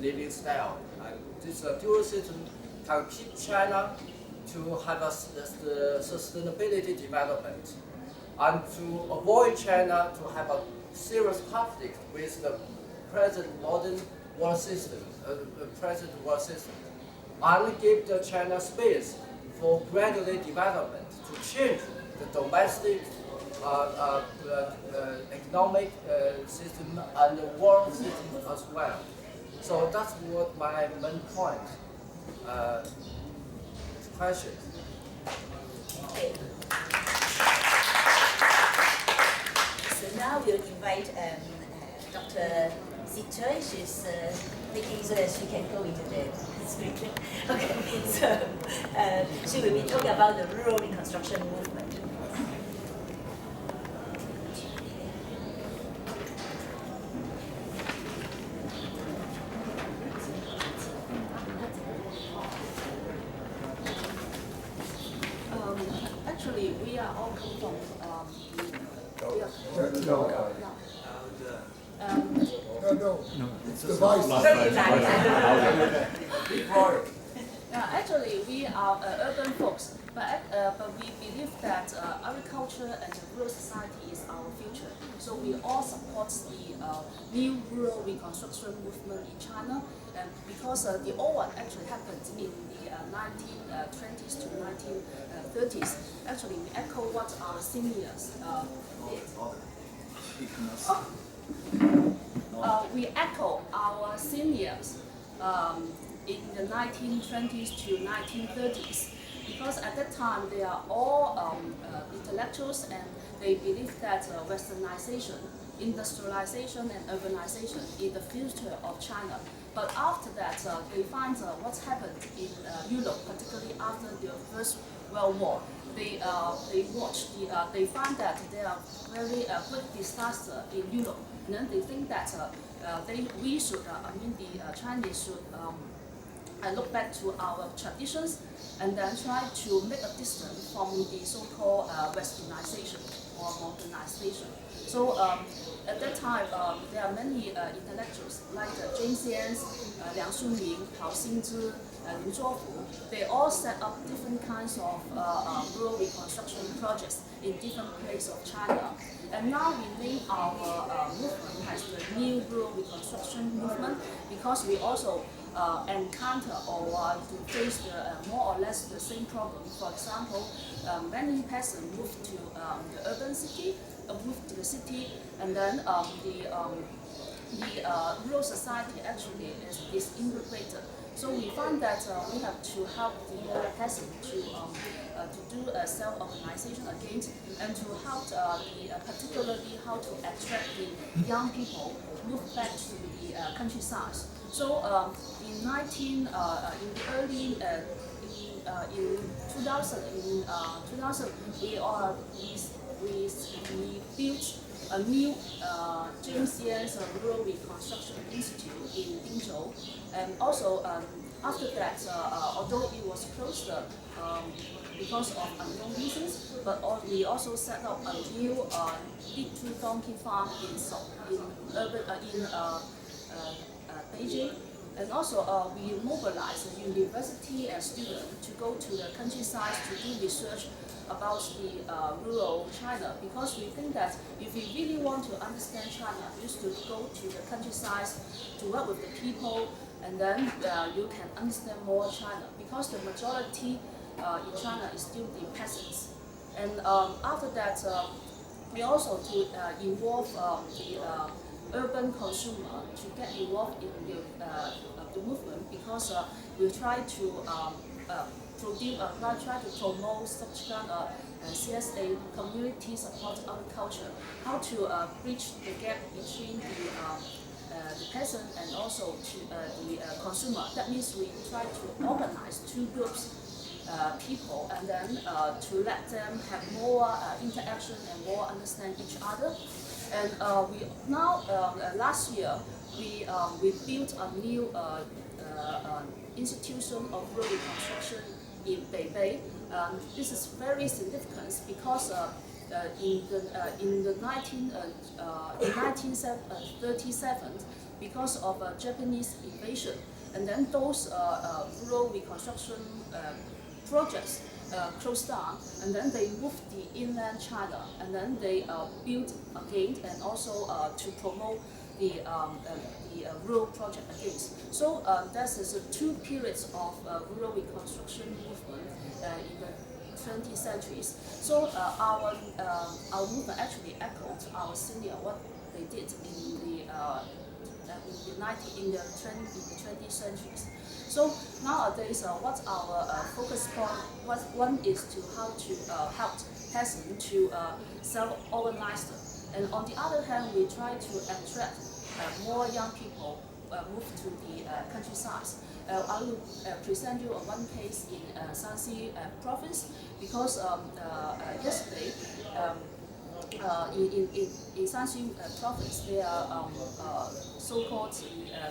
Speaker 7: living style. And this dual system can keep China to have a sustainability development, and to avoid China to have a serious conflict with the present modern world system, and give the China space for gradually development to change the domestic economic system and the world system as well. So that's what my main point. Question.
Speaker 1: Okay. So now we'll invite Dr. Zichoi. She's making so that she can go into the script. Okay, so she will be talking about the rural reconstruction movement.
Speaker 8: Actually, we are all come from
Speaker 3: No, it's the voice.
Speaker 8: actually, we are urban folks, but we believe that agriculture and the rural society is our future. So we all support the new rural reconstruction movement in China, and because the old one actually happened in the 1920s to 1930s. Actually, we echo what our seniors did. We echo our seniors in the 1920s to 1930s, because at that time they are all intellectuals, and they believe that westernization, industrialization and urbanization is the future of China. But after that, they find what's happened in Europe, particularly after the First World War. They find that there are very great disaster in Europe, and then they think that the Chinese should look back to our traditions and then try to make a distance from the so-called westernization or modernization. So at that time, there are many intellectuals like James Yan, Liang Shunming, Hao Xingzhi, Lin Zhuofu. They all set up different kinds of rural reconstruction projects in different places of China. And now we name our movement as the New Rural Reconstruction Movement, because we also encounter or to face the more or less the same problem. For example, many peasants move to the urban city, move to the city, and then the rural society actually is disintegrated. So we find that we have to help the peasants to do self-organization again, and to help particularly how to attract the young people move back to the countryside. So in the early in 2000 we built a new James Yan's Rural Reconstruction Institute in Dingzhou, and also after that, although it was closed because of unknown reasons, but we also set up a new little donkey farm in Beijing. And also we mobilized the university and students to go to the countryside to do research about the rural China, because we think that if we really want to understand China, you should go to the countryside to work with the people, and then you can understand more China, because the majority in China is still the peasants. And after that, we also to involve the urban consumer to get involved in the movement, because we try to try to promote such kind of CSA, community support agriculture, how to bridge the gap between the peasant and also to the consumer. That means we try to organize two groups people, and then to let them have more interaction and more understand each other. And we now last year we built a new institution of rural reconstruction in Beibei. This is very significant because in 1937, because of Japanese invasion, and then those rural reconstruction projects closed down, and then they moved the inland China, and then they built again, and also to promote the rural project again. So that is two periods of rural reconstruction movement in the 20th centuries. So our movement actually echoed our senior what they did in the in the 20th centuries. So nowadays, what our focus point, one is to how to help peasants to self-organize them. And on the other hand, we try to attract more young people move to the countryside. I will present you one case in Shanxi province because yesterday in Shanxi province there are so-called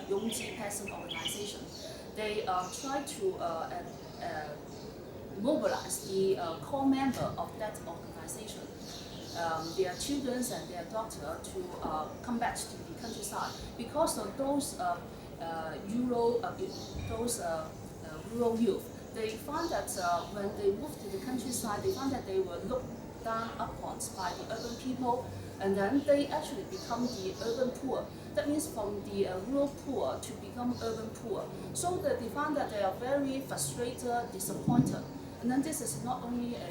Speaker 8: Yongji peasant organization. They try to mobilize the core member of that organization, their children and their daughter to come back to the countryside because of those rural youth. They found that when they moved to the countryside, they found that they were looked down upon by the urban people, and then they actually become the urban poor. That means from the rural poor to become urban poor. So that they found that they are very frustrated, disappointed. And then this is not only a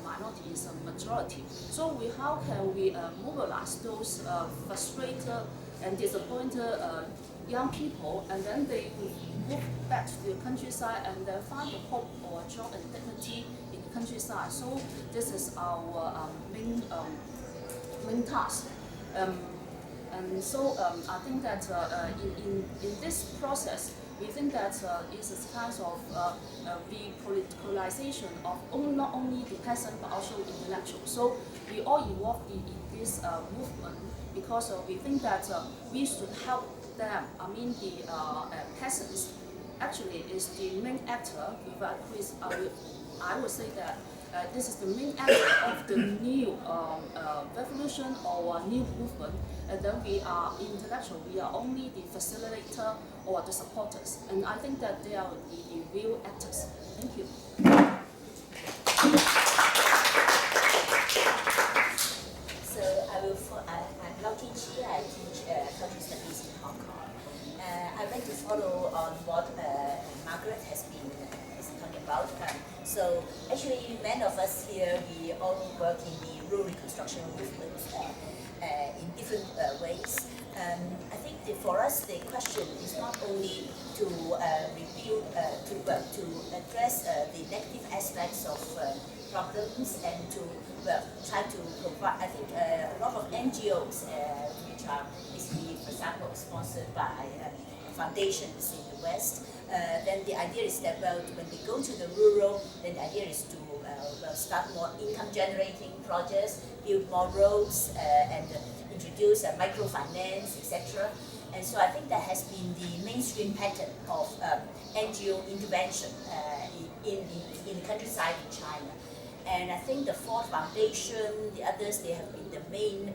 Speaker 8: minority, it's a majority. So how can we mobilize those frustrated and disappointed young people, and then they move back to the countryside and then find a hope or a job and dignity in the countryside. So this is our main task. And so I think that in this process, we think that it's a kind of repoliticalization of not only the peasant but also intellectuals. So we all involved in this movement because we think that we should help them. I mean the peasants actually is the main actor. I would say that this is the main actor of the new revolution or new movement, and then we are intellectual, we are only the facilitator or the supporters, and I think that they are the real actors. Thank you.
Speaker 1: So I'm Lau Tianqi, I teach country studies in Hong Kong. I'd like to follow on what Margaret has been talking about. So actually, many of us here, we all work in the rural reconstruction movement in different ways. I think for us, the question is not only to rebuild, to address the negative aspects of problems and to try to provide. I think a lot of NGOs, which are basically, for example, sponsored by foundations in the West. Then the idea is that when they go to the rural, then the idea is to start more income generating projects, build more roads, and introduce microfinance, etc. And so I think that has been the mainstream pattern of NGO intervention in the countryside in China. And I think the Ford Foundation, the others, they have been the main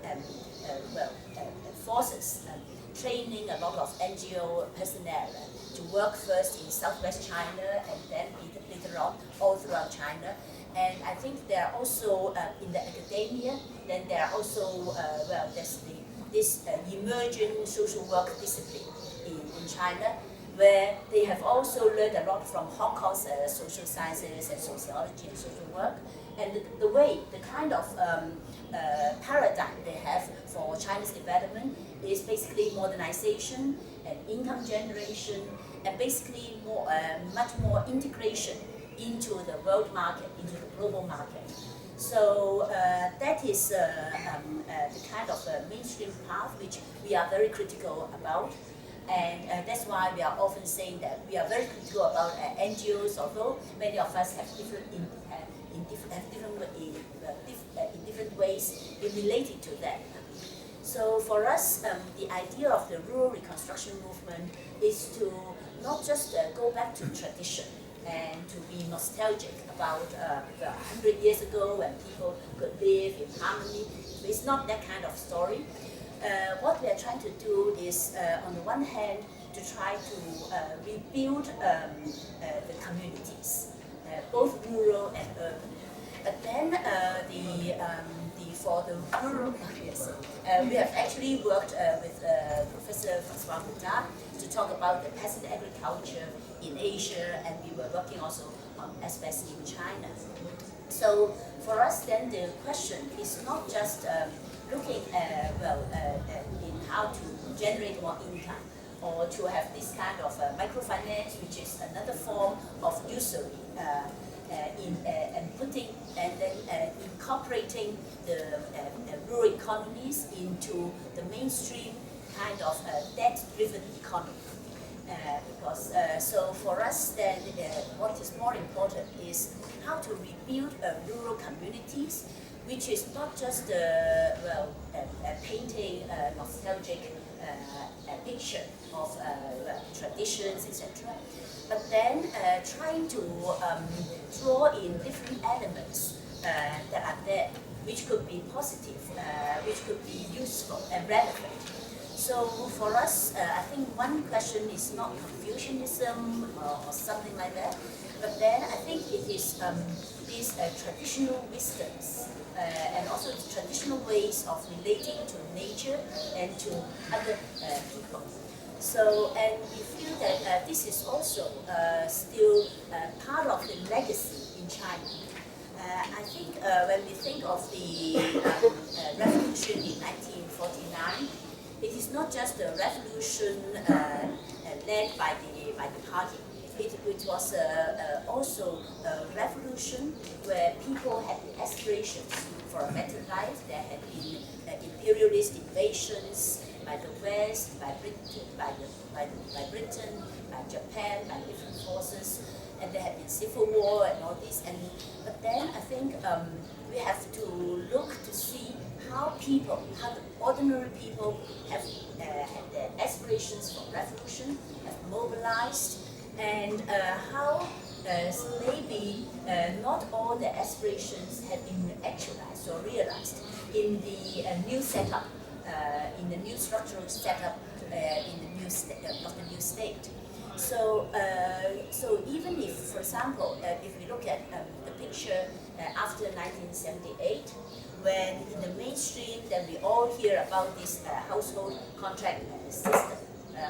Speaker 1: forces training a lot of NGO personnel to work first in southwest China and then later on all throughout China. And I think there are also in the academia, then there are also there's this emerging social work discipline in China, where they have also learned a lot from Hong Kong's social sciences and sociology and social work, and the kind of paradigm they have for China's development is basically modernization and income generation, and basically much more integration into the world market, into the global market. So that is the kind of mainstream path which we are very critical about. And that's why we are often saying that we are very critical about NGOs, although many of us have in different ways in relating to that. So for us, the idea of the rural reconstruction movement is to not just go back to tradition and to be nostalgic about 100 years ago when people could live in harmony. It's not that kind of story. What we are trying to do is, on the one hand, to try to rebuild the communities, both rural and urban. But then for the rural areas, we have actually worked with Professor François Boutard to talk about the peasant agriculture in Asia, and we were working also on aspects in China. So for us, then the question is not just looking in how to generate more income, or to have this kind of microfinance, which is another form of usury and putting and then incorporating the rural economies into the mainstream kind of debt-driven economy. Because so for us then what is more important is how to rebuild rural communities, which is not just painting a nostalgic picture of traditions, etc., but then trying to draw in different elements that are there, which could be positive, which could be useful and relevant. So for us, I think one question is not Confucianism or something like that, but then I think it is these traditional wisdoms and also the traditional ways of relating to nature and to other people. So, and we feel that this is also still part of the legacy in China. I think when we think of the revolution in 1949, it is not just a revolution led by the party. It was also a revolution where people had the aspirations for a better life. There had been imperialist invasions by the West, by Britain, by Japan, by different forces, and there had been civil war and all this. But then I think we have to look to see how the ordinary people have had their aspirations for revolution, have mobilized, and how maybe not all the aspirations have been actualized or realized in the new setup, in the new structural setup in the new state. So, so even if, for example, if we look at the picture after 1978, when in the mainstream, then we all hear about this household contract system,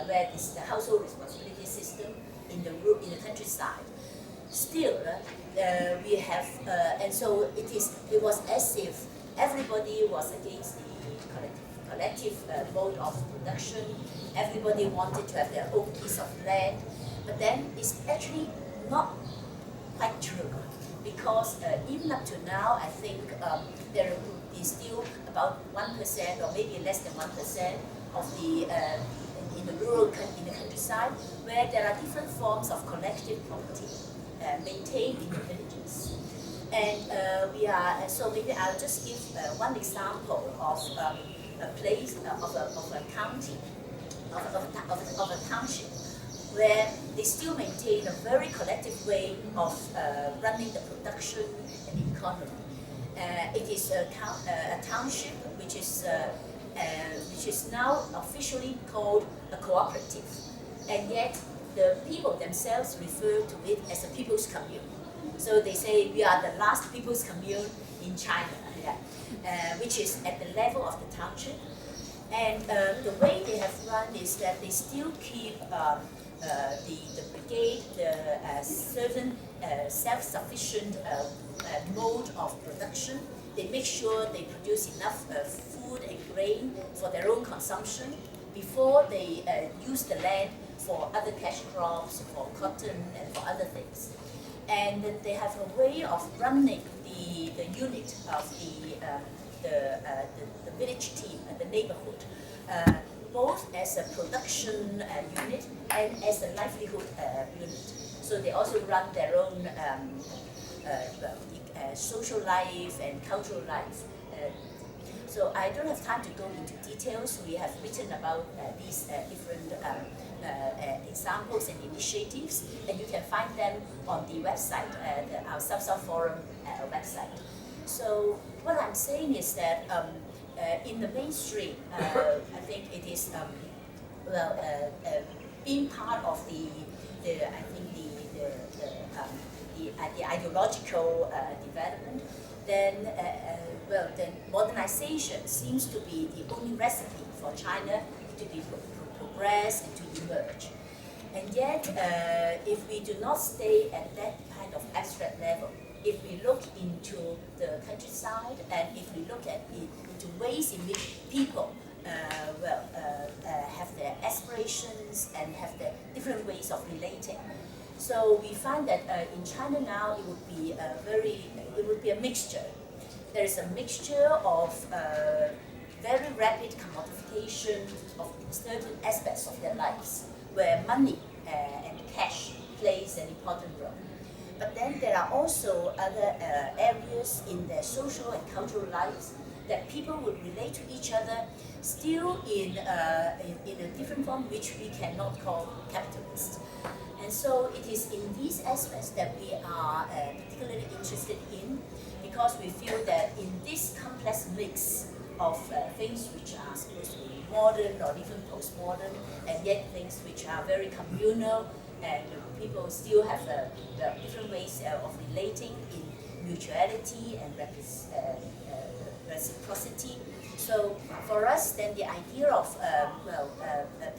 Speaker 1: where this the household responsibility system in the countryside. Still, we have, and so it was as if everybody was against the collective mode of production. Everybody wanted to have their own piece of land, but then it's actually not quite true, because even up to now, I think there is still about 1% or maybe less than 1% of the in the countryside, where there are different forms of collective property maintained in the villages. And we are, so maybe I'll just give one example of a place, of a county, of a township, where they still maintain a very collective way of running the production and economy. It is a township which is now officially called a cooperative, and yet the people themselves refer to it as a people's commune. So they say we are the last people's commune in China, which is at the level of the township. And the way they have run is that they still keep the brigade, the certain self-sufficient mode of production. They make sure they produce enough food and grain for their own consumption before they use the land for other cash crops, for cotton, and for other things. And then they have a way of running the unit of the village team and the neighborhood, both as a production unit and as a livelihood unit. So they also run their own social life and cultural life. So I don't have time to go into details. We have written about these different examples and initiatives, and you can find them on the website, our SSFS Forum website. So what I'm saying is that in the mainstream, I think it is being part of the ideological development. Then then modernization seems to be the only recipe for China to be progress and to emerge. And yet, if we do not stay at that kind of abstract level, if we look into the countryside and if we look at into ways in which people have aspirations and have the different ways of relating. So we find that in China now it would be a mixture. There is a mixture of very rapid commodification of certain aspects of their lives, where money and cash plays an important role. But then there are also other areas in their social and cultural lives that people would relate to each other still in a different form which we cannot call capitalist. And so it is in these aspects that we are particularly interested in, because we feel that in this complex mix of things which are supposed to be modern or even postmodern, and yet things which are very communal, and people still have different ways of relating in mutuality and reciprocity. So for us, then the idea of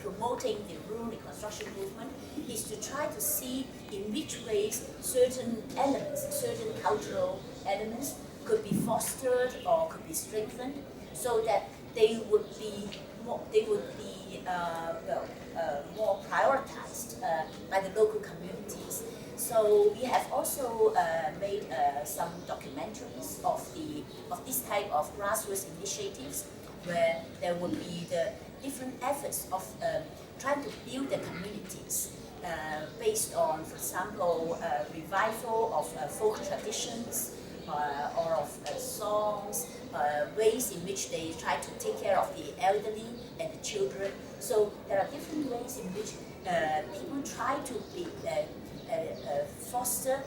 Speaker 1: promoting the rural reconstruction movement is to try to see in which ways certain elements, certain cultural elements could be fostered or could be strengthened, so that they would be more prioritized by the local communities. So we have also made some documentaries of this type of grassroots initiatives, where there will be the different efforts of trying to build the communities based on, for example, revival of folk traditions or of songs, ways in which they try to take care of the elderly and the children. So there are different ways in which people try to foster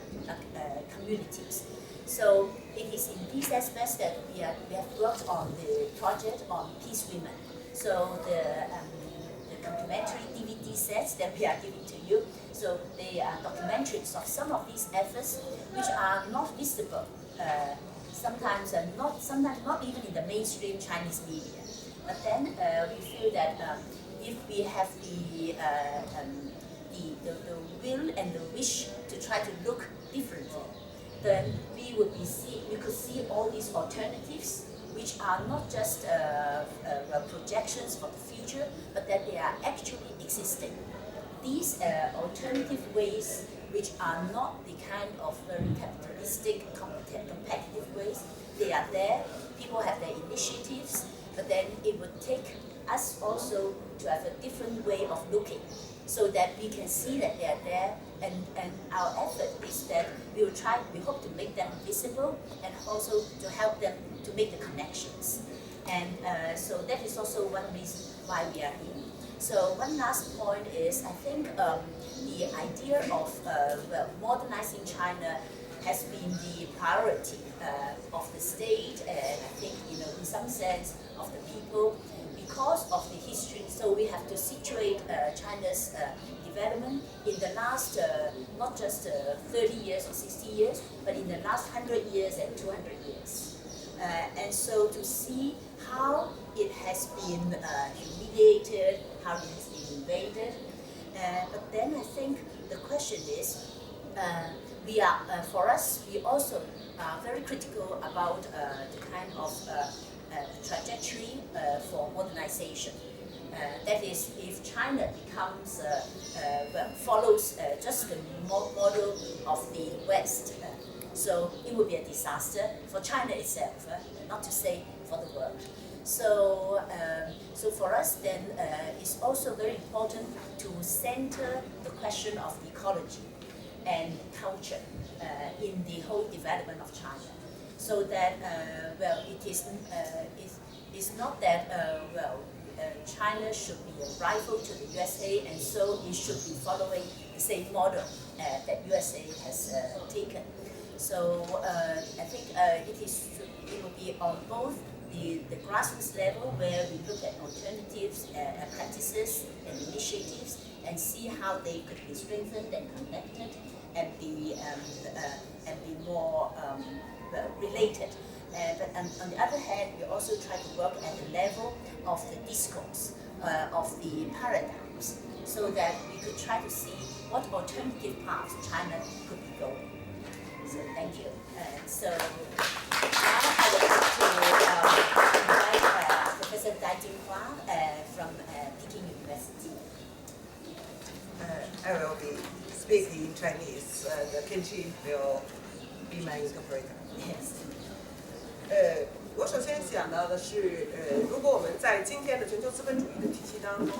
Speaker 1: communities. So it is in these aspects that we have worked on the project on Peace Women. So the complimentary DVD sets that we are giving to you, so they are documentaries of some of these efforts which are not visible, sometimes not even in the mainstream Chinese media. But then we feel that if we have the will and the wish to try to look differently, then we could see all these alternatives, which are not just projections for the future, but that they are actually existing. These alternative ways, which are not the kind of very capitalistic, competitive ways, they are there. People have their initiatives, but then it would take us also to have a different way of looking, so that we can see that they are there, and our effort is that we hope to make them visible, and also to help them to make the connections. And so that is also one reason why we are here. So one last point is, I think the idea of modernizing China has been the priority of the state, and I think, in some sense, of the people, because of the history. So we have to situate China's development in the last, not just 30 years or 60 years, but in the last 100 years and 200 years. And so to see how it has been humiliated, how it has been invaded. But then I think the question is, for us, we also are very critical about the kind of trajectory for modernization. That is, if China becomes, follows just the model of the West, so it would be a disaster for China itself, not to say for the world. So, so for us then, it's also very important to center the question of ecology and culture in the whole development of China. So that, it's not that, China should be a rival to the USA, and so it should be following the same model that USA has taken. So I think it will be on both the grassroots level, where we look at alternatives, practices and initiatives, and see how they could be strengthened and connected, and be more related. But on the other hand, we also try to work at the level of the discourse, of the paradigms, so that we could try to see what alternative paths China could be going. So thank you. So now I would like to invite Professor Dai Jinghua from Peking University.
Speaker 9: speak in Chinese. Kenji will be my interpreter.
Speaker 1: Yes.
Speaker 9: 我首先想到的是，如果我们在今天的全球资本主义的体系当中，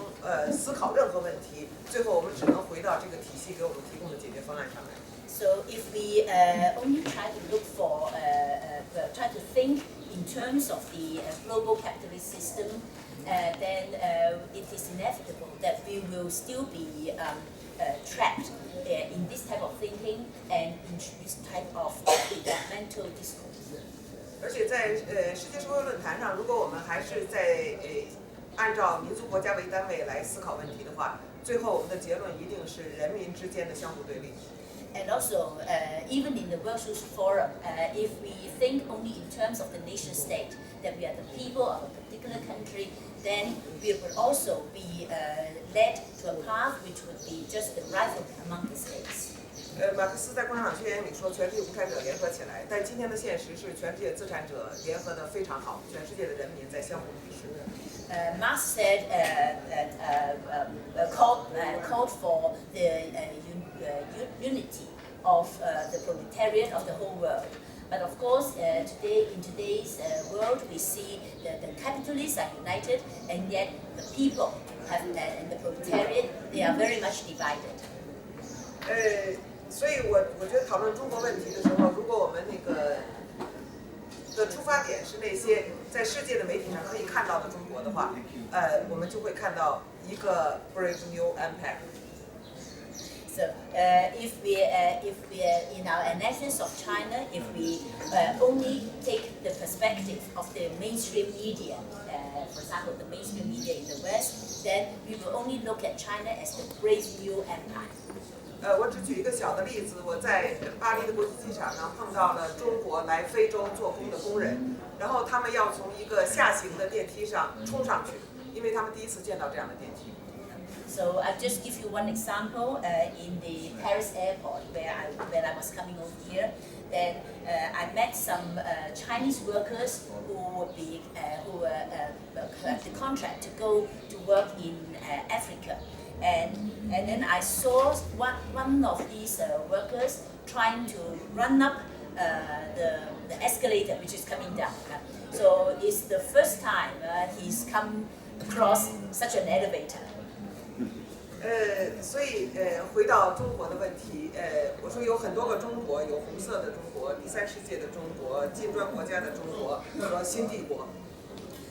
Speaker 9: 思考任何问题，最后我们只能回到这个体系给我们提供的解决方案上来。
Speaker 1: So if we only try to look for, try to think in terms of the global capitalist system, then it is inevitable that we will still be trapped in this type of thinking and in this type of mental discourse.
Speaker 9: 而且在世界社会论坛上，如果我们还是在按照民族国家为单位来思考问题的话，最后我们的结论一定是人民之间的相互对立。
Speaker 1: And also, even in the World Social Forum, if we think only in terms of the nation state, that we are the people of a particular country, then we would also be led to a path which would be just the rivalry among the states.
Speaker 9: 马克思在《共产党宣言》里说，全世界无产者联合起来，但今天的现实是，全世界资产者联合得非常好，全世界的人民在相互敌视。
Speaker 1: Marx said called for the unity of the proletariat of the whole world. But of course, today in today's world, we see that the capitalists are united, and yet the people and the proletariat, they are very much divided.
Speaker 9: 所以我觉得讨论中国问题的时候，如果我们的出发点是那些在世界的媒体上可以看到的中国的话，我们就会看到一个 brave new empire。So
Speaker 1: if we in our analysis of China, if we only take the perspective of the mainstream media, for example, the mainstream media in the West, then we will only look at China as the brave new empire.
Speaker 9: 我只举一个小的例子，我在巴黎的国际机场上碰到了中国来非洲做工的工人，然后他们要从一个下行的电梯上冲上去，因为他们第一次见到这样的电梯。
Speaker 1: So I'll just give you one example. In the Paris airport, when I was coming over here, then I met some Chinese workers who have the contract to go to work in Africa. And then I saw one of these workers trying to run up the escalator which is coming down. So it's the first time he's come across such an elevator.
Speaker 9: 所以回到中国的问题，我说有很多个中国，有红色的中国、第三世界的中国、金砖国家的中国和新帝国。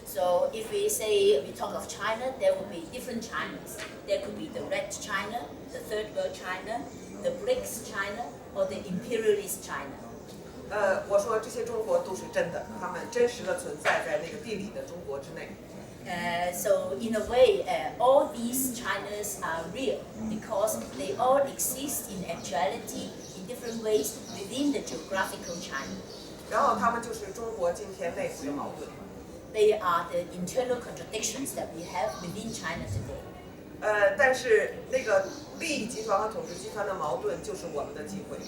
Speaker 1: So if we talk of China, there will be different Chinas. There could be the Red China, the Third World China, the BRICS China, or the Imperialist China.
Speaker 9: 我说这些中国都是真的，他们真实的存在在那个地理的中国之内。
Speaker 1: So in a way, all these Chinas are real because they all exist in actuality in different ways within the geographical China.
Speaker 9: 然后他们就是中国今天内部的矛盾。
Speaker 1: They are the internal contradictions that we have within China today.
Speaker 9: 但是那个利益集团和统治集团的矛盾就是我们的机会。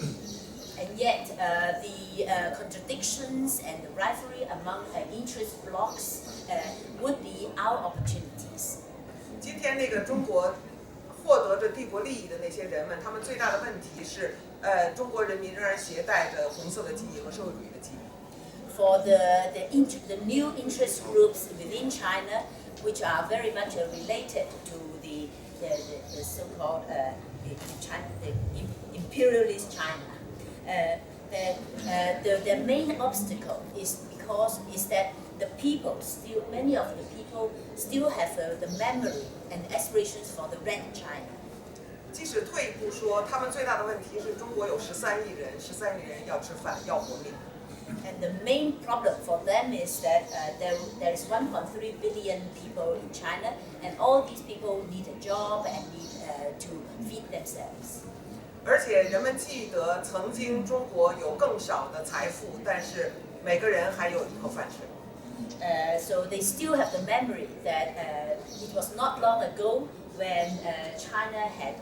Speaker 1: And yet, the contradictions and the rivalry among interest blocks would be our opportunities.
Speaker 9: 今天那个中国获得着帝国利益的那些人们，他们最大的问题是，中国人民仍然携带着红色的记忆和社会主义的记忆。
Speaker 1: For the new interest groups within China, which are very much related to the so-called the imperialist China. The main obstacle is that many of the people still have the memory and aspirations for the Red China.
Speaker 9: 即使退一步说，他们最大的问题是中国有13亿人，13亿人要吃饭，要活命。
Speaker 1: And the main problem for them is that there is 1.3 billion people in China, and all these people need a job and need to feed themselves.
Speaker 9: 而且人们记得曾经中国有更少的财富，但是每个人还有一口饭吃。
Speaker 1: So they still have the memory that it was not long ago when China had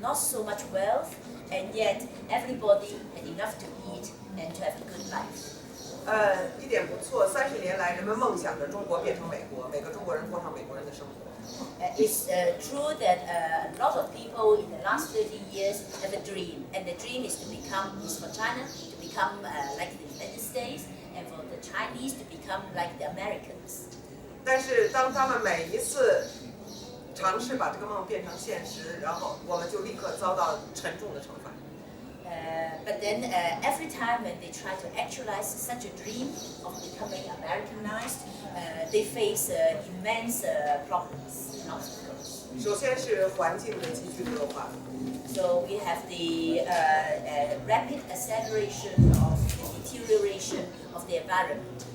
Speaker 1: not so much wealth, and yet everybody had enough to eat and to have a good life.
Speaker 9: 一点不错，30年来人们梦想着中国变成美国，每个中国人过上美国人的生活。
Speaker 1: It's true that a lot of people in the last 30 years have a dream, and the dream is for China to become like the United States, and for the Chinese to become like the Americans.
Speaker 9: 但是当他们每一次尝试把这个梦变成现实，然后我们就立刻遭到沉重的惩罚。
Speaker 1: But then every time when they try to actualize such a dream of becoming Americanized, they face immense problems and obstacles.
Speaker 9: 首先是环境的急剧恶化。
Speaker 1: So we have the rapid acceleration of the deterioration of the environment.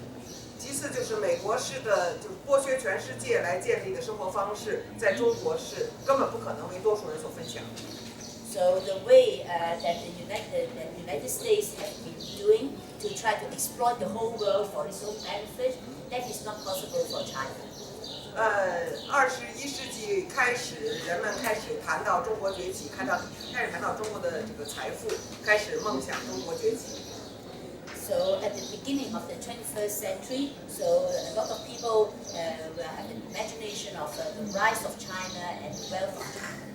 Speaker 9: 其次就是美国式的，就是剥削全世界来建立的生活方式，在中国是根本不可能为多数人所分享。
Speaker 1: So the way that the United States have been doing to try to exploit the whole world for its own benefit, that is not possible for China.
Speaker 9: 21世纪开始，人们开始谈到中国崛起，开始谈到中国的这个财富，开始梦想中国崛起。
Speaker 1: So at the beginning of the 21st century, so a lot of people have an imagination of the rise of China and the wealth of China.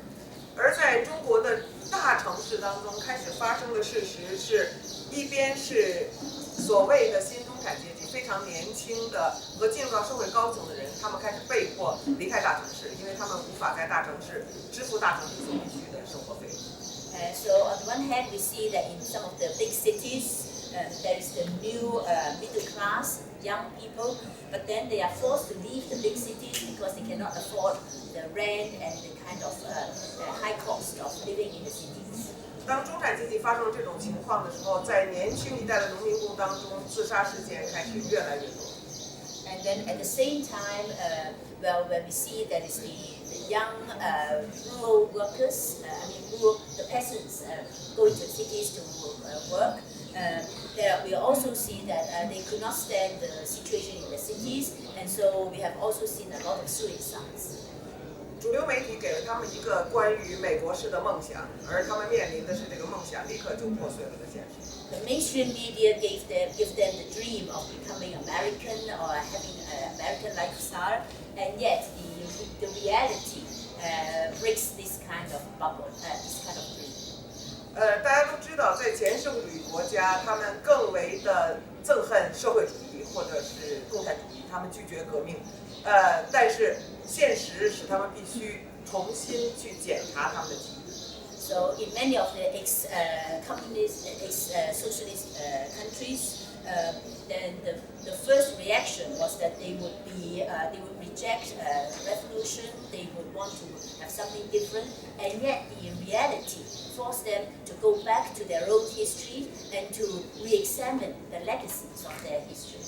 Speaker 9: 而在中国的大城市当中，开始发生的事实是，一边是所谓的新中产阶级，非常年轻的和进入到社会高层的人，他们开始被迫离开大城市，因为他们无法在大城市支付大城市所必须的生活费。
Speaker 1: So on the one hand, we see that in some of the big cities, there is the new middle class, young people, but then they are forced to leave the big cities because they cannot afford the rent and the kind of high cost of living in the cities.
Speaker 9: 当中产阶级发生这种情况的时候，在年轻一代的农民工当中，自杀事件开始越来越多。
Speaker 1: And then at the same time, when we see that it's the young rural workers, the peasants going to cities to work, we also see that they could not stand the situation in the cities, and so we have also seen a lot of suicides.
Speaker 9: 主流媒体给了他们一个关于美国式的梦想，而他们面临的是这个梦想立刻就破碎了的现实。
Speaker 1: The mainstream media give them the dream of becoming American or having an American lifestyle, and yet the reality breaks this kind of bubble, this kind of dream.
Speaker 9: 大家都知道，在前社会主义国家，他们更为的憎恨社会主义或者是共产主义，他们拒绝革命。但是现实使他们必须重新去检查他们的记忆。
Speaker 1: So in many of the ex-communist, ex-socialist countries, then the first reaction was that they would reject revolution. They would want to have something different, and yet the reality forced them to go back to their own history and to re-examine the legacies of their history.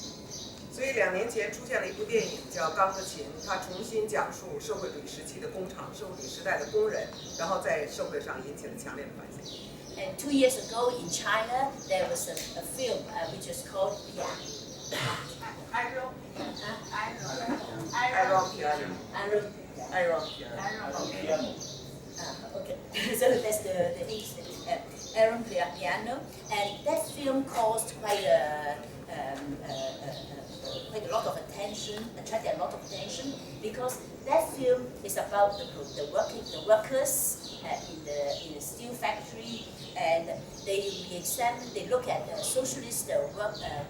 Speaker 9: 所以2年前出现了一部电影叫《钢的琴》，它重新讲述社会主义时期的工厂、社会主义时代的工人，然后在社会上引起了强烈的反响。
Speaker 1: And 2 years ago in China, there was a film which is called Piano. Okay, so that's the English Iron Piano, and that film caused quite a lot of attention, attracted a lot of attention, because that film is about the workers in the steel factory, and they look at the socialist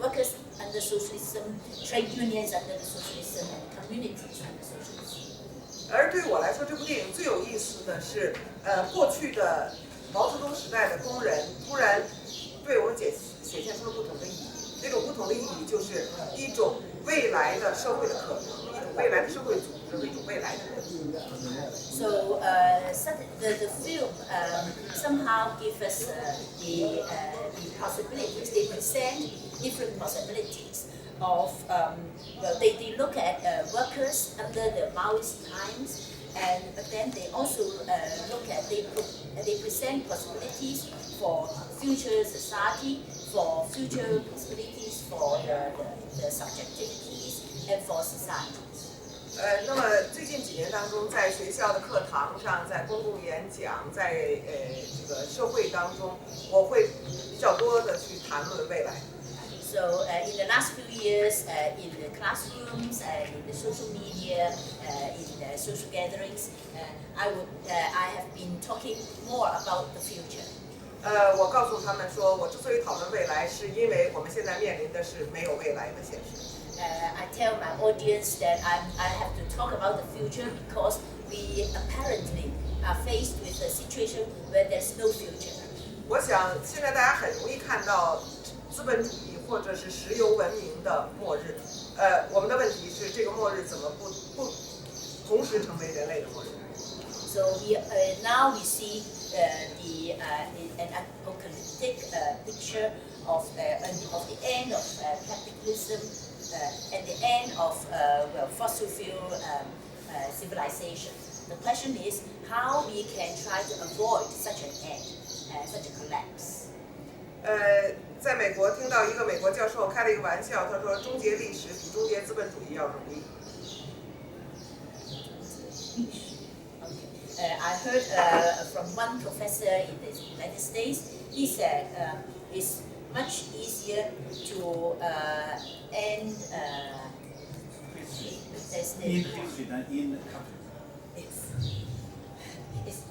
Speaker 1: workers under socialism, trade unions under the socialism, and communities under socialism.
Speaker 9: 而对我来说，这部电影最有意思的是，过去的毛泽东时代的工人突然对我们显现出了不同的意义。这种不同的意义就是一种未来的社会的可能，一种未来的社会组织和一种未来的人。
Speaker 1: So the film somehow gives us the possibilities. They present different possibilities of they look at workers under the Maoist times, but then they also they present possibilities for future society, for future possibilities for the subjectivities and for societies.
Speaker 9: 那么最近几年当中，在学校的课堂上，在公共演讲，在这个社会当中，我会比较多的去谈论未来。
Speaker 1: So So in the last few years, in the classrooms, in the social media, in the social gatherings, I have been talking more about the future.
Speaker 9: 我告诉他们说，我之所以讨论未来，是因为我们现在面临的是没有未来的现实。
Speaker 1: I tell my audience that I have to talk about the future because we apparently are faced with a situation where there's no future.
Speaker 9: 我想现在大家很容易看到资本主义或者是石油文明的末日。我们的问题是这个末日怎么不同时成为人类的末日？
Speaker 1: So now we see an apocalyptic picture of the end of capitalism and the end of fossil fuel civilization. The question is how we can try to avoid such an end, such a collapse.
Speaker 9: 在美国听到一个美国教授开了一个玩笑，他说终结历史比终结资本主义要容易。
Speaker 1: I heard from one professor in the United States. He said it's much easier to end.
Speaker 5: In history than in country.
Speaker 1: It's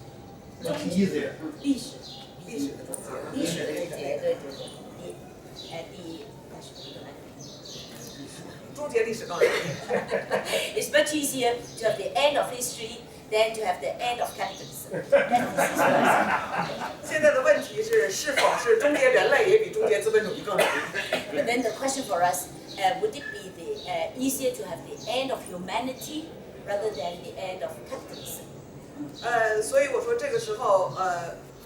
Speaker 5: Much easier.
Speaker 1: 历史的终结，对。
Speaker 9: 终结历史更容易。
Speaker 1: It's much easier to have the end of history than to have the end of capitalism.
Speaker 9: 现在的问题是，是否是终结人类也比终结资本主义更容易？
Speaker 1: But then the question for us, would it be easier to have the end of humanity rather than the end of capitalism?
Speaker 9: 所以我说这个时候，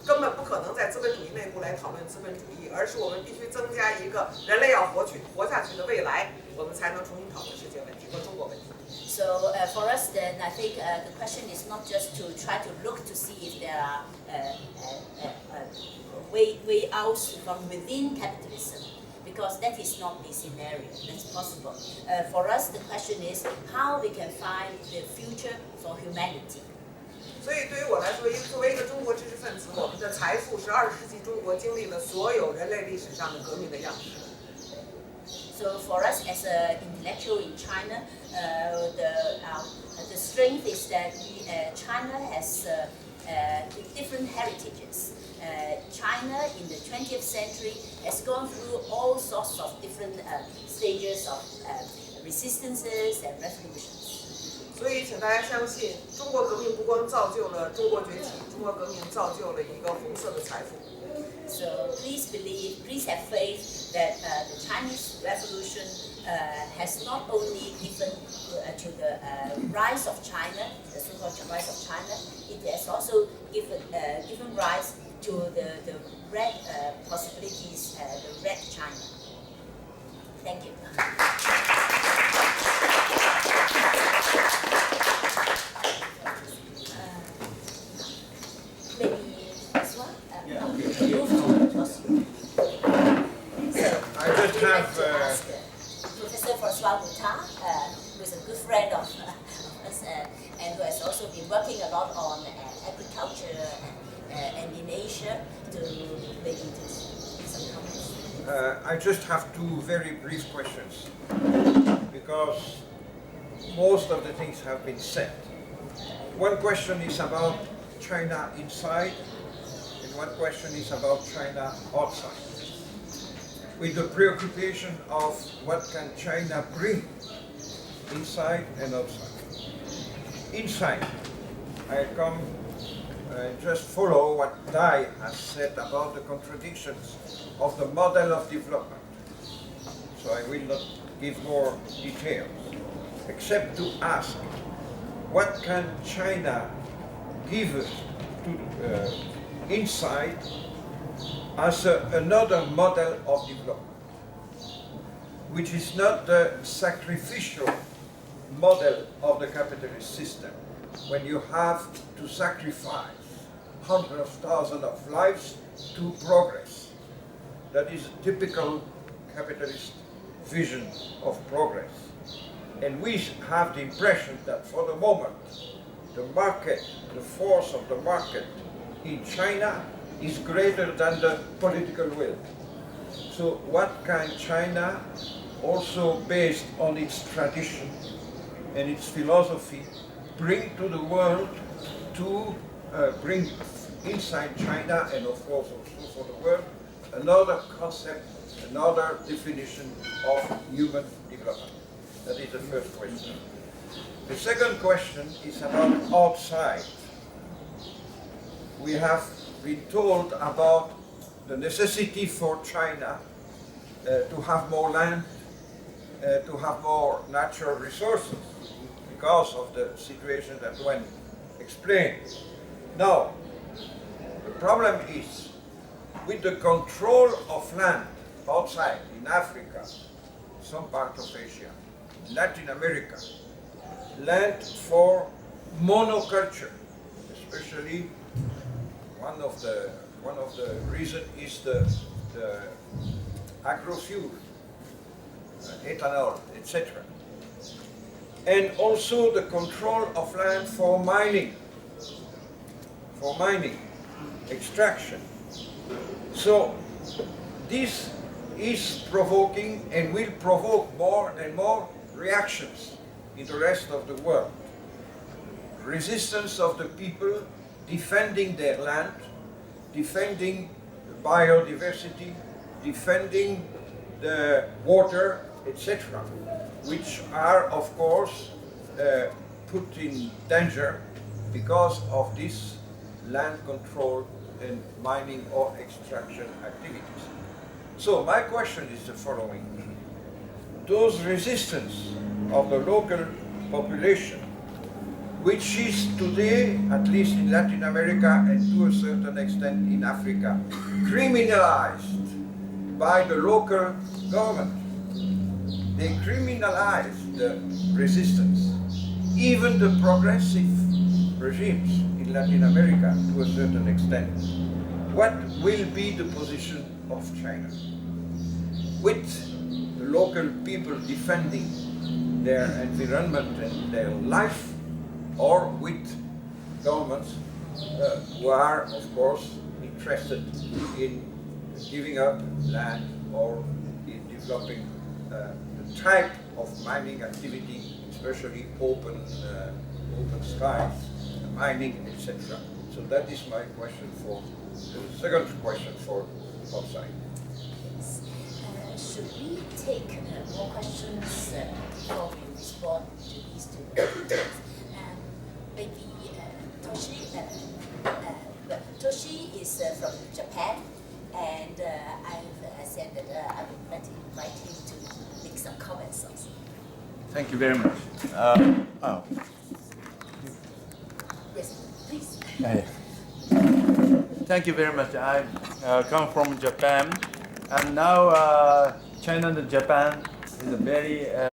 Speaker 9: 根本不可能在资本主义内部来讨论资本主义，而是我们必须增加一个人类要活下去的未来，我们才能重新讨论世界问题和中国问题。
Speaker 1: So for us, then I think the question is not just to try to look to see if there are way out from within capitalism, because that is not the scenario. That's possible. For us, the question is how we can find the future for humanity.
Speaker 9: 所以对于我来说，作为一个中国知识分子，我们的财富是20世纪中国经历了所有人类历史上的革命的样式。
Speaker 1: So for us as an intellectual in China, the strength is that China has different heritages. China in the 20th century has gone through all sorts of different stages of resistances and revolutions.
Speaker 9: 所以，请大家相信，中国革命不光造就了中国崛起，中国革命造就了一个红色的财富。
Speaker 1: So please have faith that the Chinese Revolution has not only given to the rise of China, the so-called rise of China, it has also given rise to the red possibilities, the red China. Thank you. Maybe this one?
Speaker 4: I just have.
Speaker 1: Professor François Boutard, who is a good friend of us and who has also been working a lot on agriculture and in Asia, to maybe do some comments.
Speaker 4: I just have two very brief questions, because most of the things have been said. One question is about China inside, and one question is about China outside. With the preoccupation of what can China bring inside and outside. Inside, I come just follow what Dai has said about the contradictions of the model of development. So I will not give more details, except to ask, what can China give to inside as another model of development, which is not the sacrificial model of the capitalist system, when you have to sacrifice hundreds of thousands of lives to progress. That is a typical capitalist vision of progress. And we have the impression that for the moment, the market, the force of the market in China is greater than the political will. So what can China, also based on its tradition and its philosophy, bring to the world to bring inside China and of course also for the world another concept, another definition of human development? That is the first question. The second question is about outside. We have been told about the necessity for China to have more land, to have more natural resources because of the situation that Wen explained. Now, the problem is with the control of land outside in Africa, some part of Asia, Latin America, land for monoculture, especially one of the reasons is the agrofuel, ethanol, etc. And also the control of land for mining, extraction. So this is provoking and will provoke more and more reactions in the rest of the world. Resistance of the people defending their land, defending biodiversity, defending the water, etc., which are of course put in danger because of this land control and mining or extraction activities. So my question is the following. Those resistance of the local population, which is today, at least in Latin America and to a certain extent in Africa, criminalized by the local government. They criminalize the resistance. Even the progressive regimes in Latin America to a certain extent. What will be the position of China? With the local people defending their environment and their life, or with governments who are, of course, interested in giving up land or in developing the type of mining activity, especially open skies, mining, etc. So that is my question for the second question for outside.
Speaker 1: Should we take more questions before we respond to these two questions? Maybe Toshi is from Japan, and I've said that I would like to invite him to make some comments also.
Speaker 10: Thank you very much.
Speaker 1: Yes, please.
Speaker 10: Thank you very much. I come from Japan, and now China and Japan is a very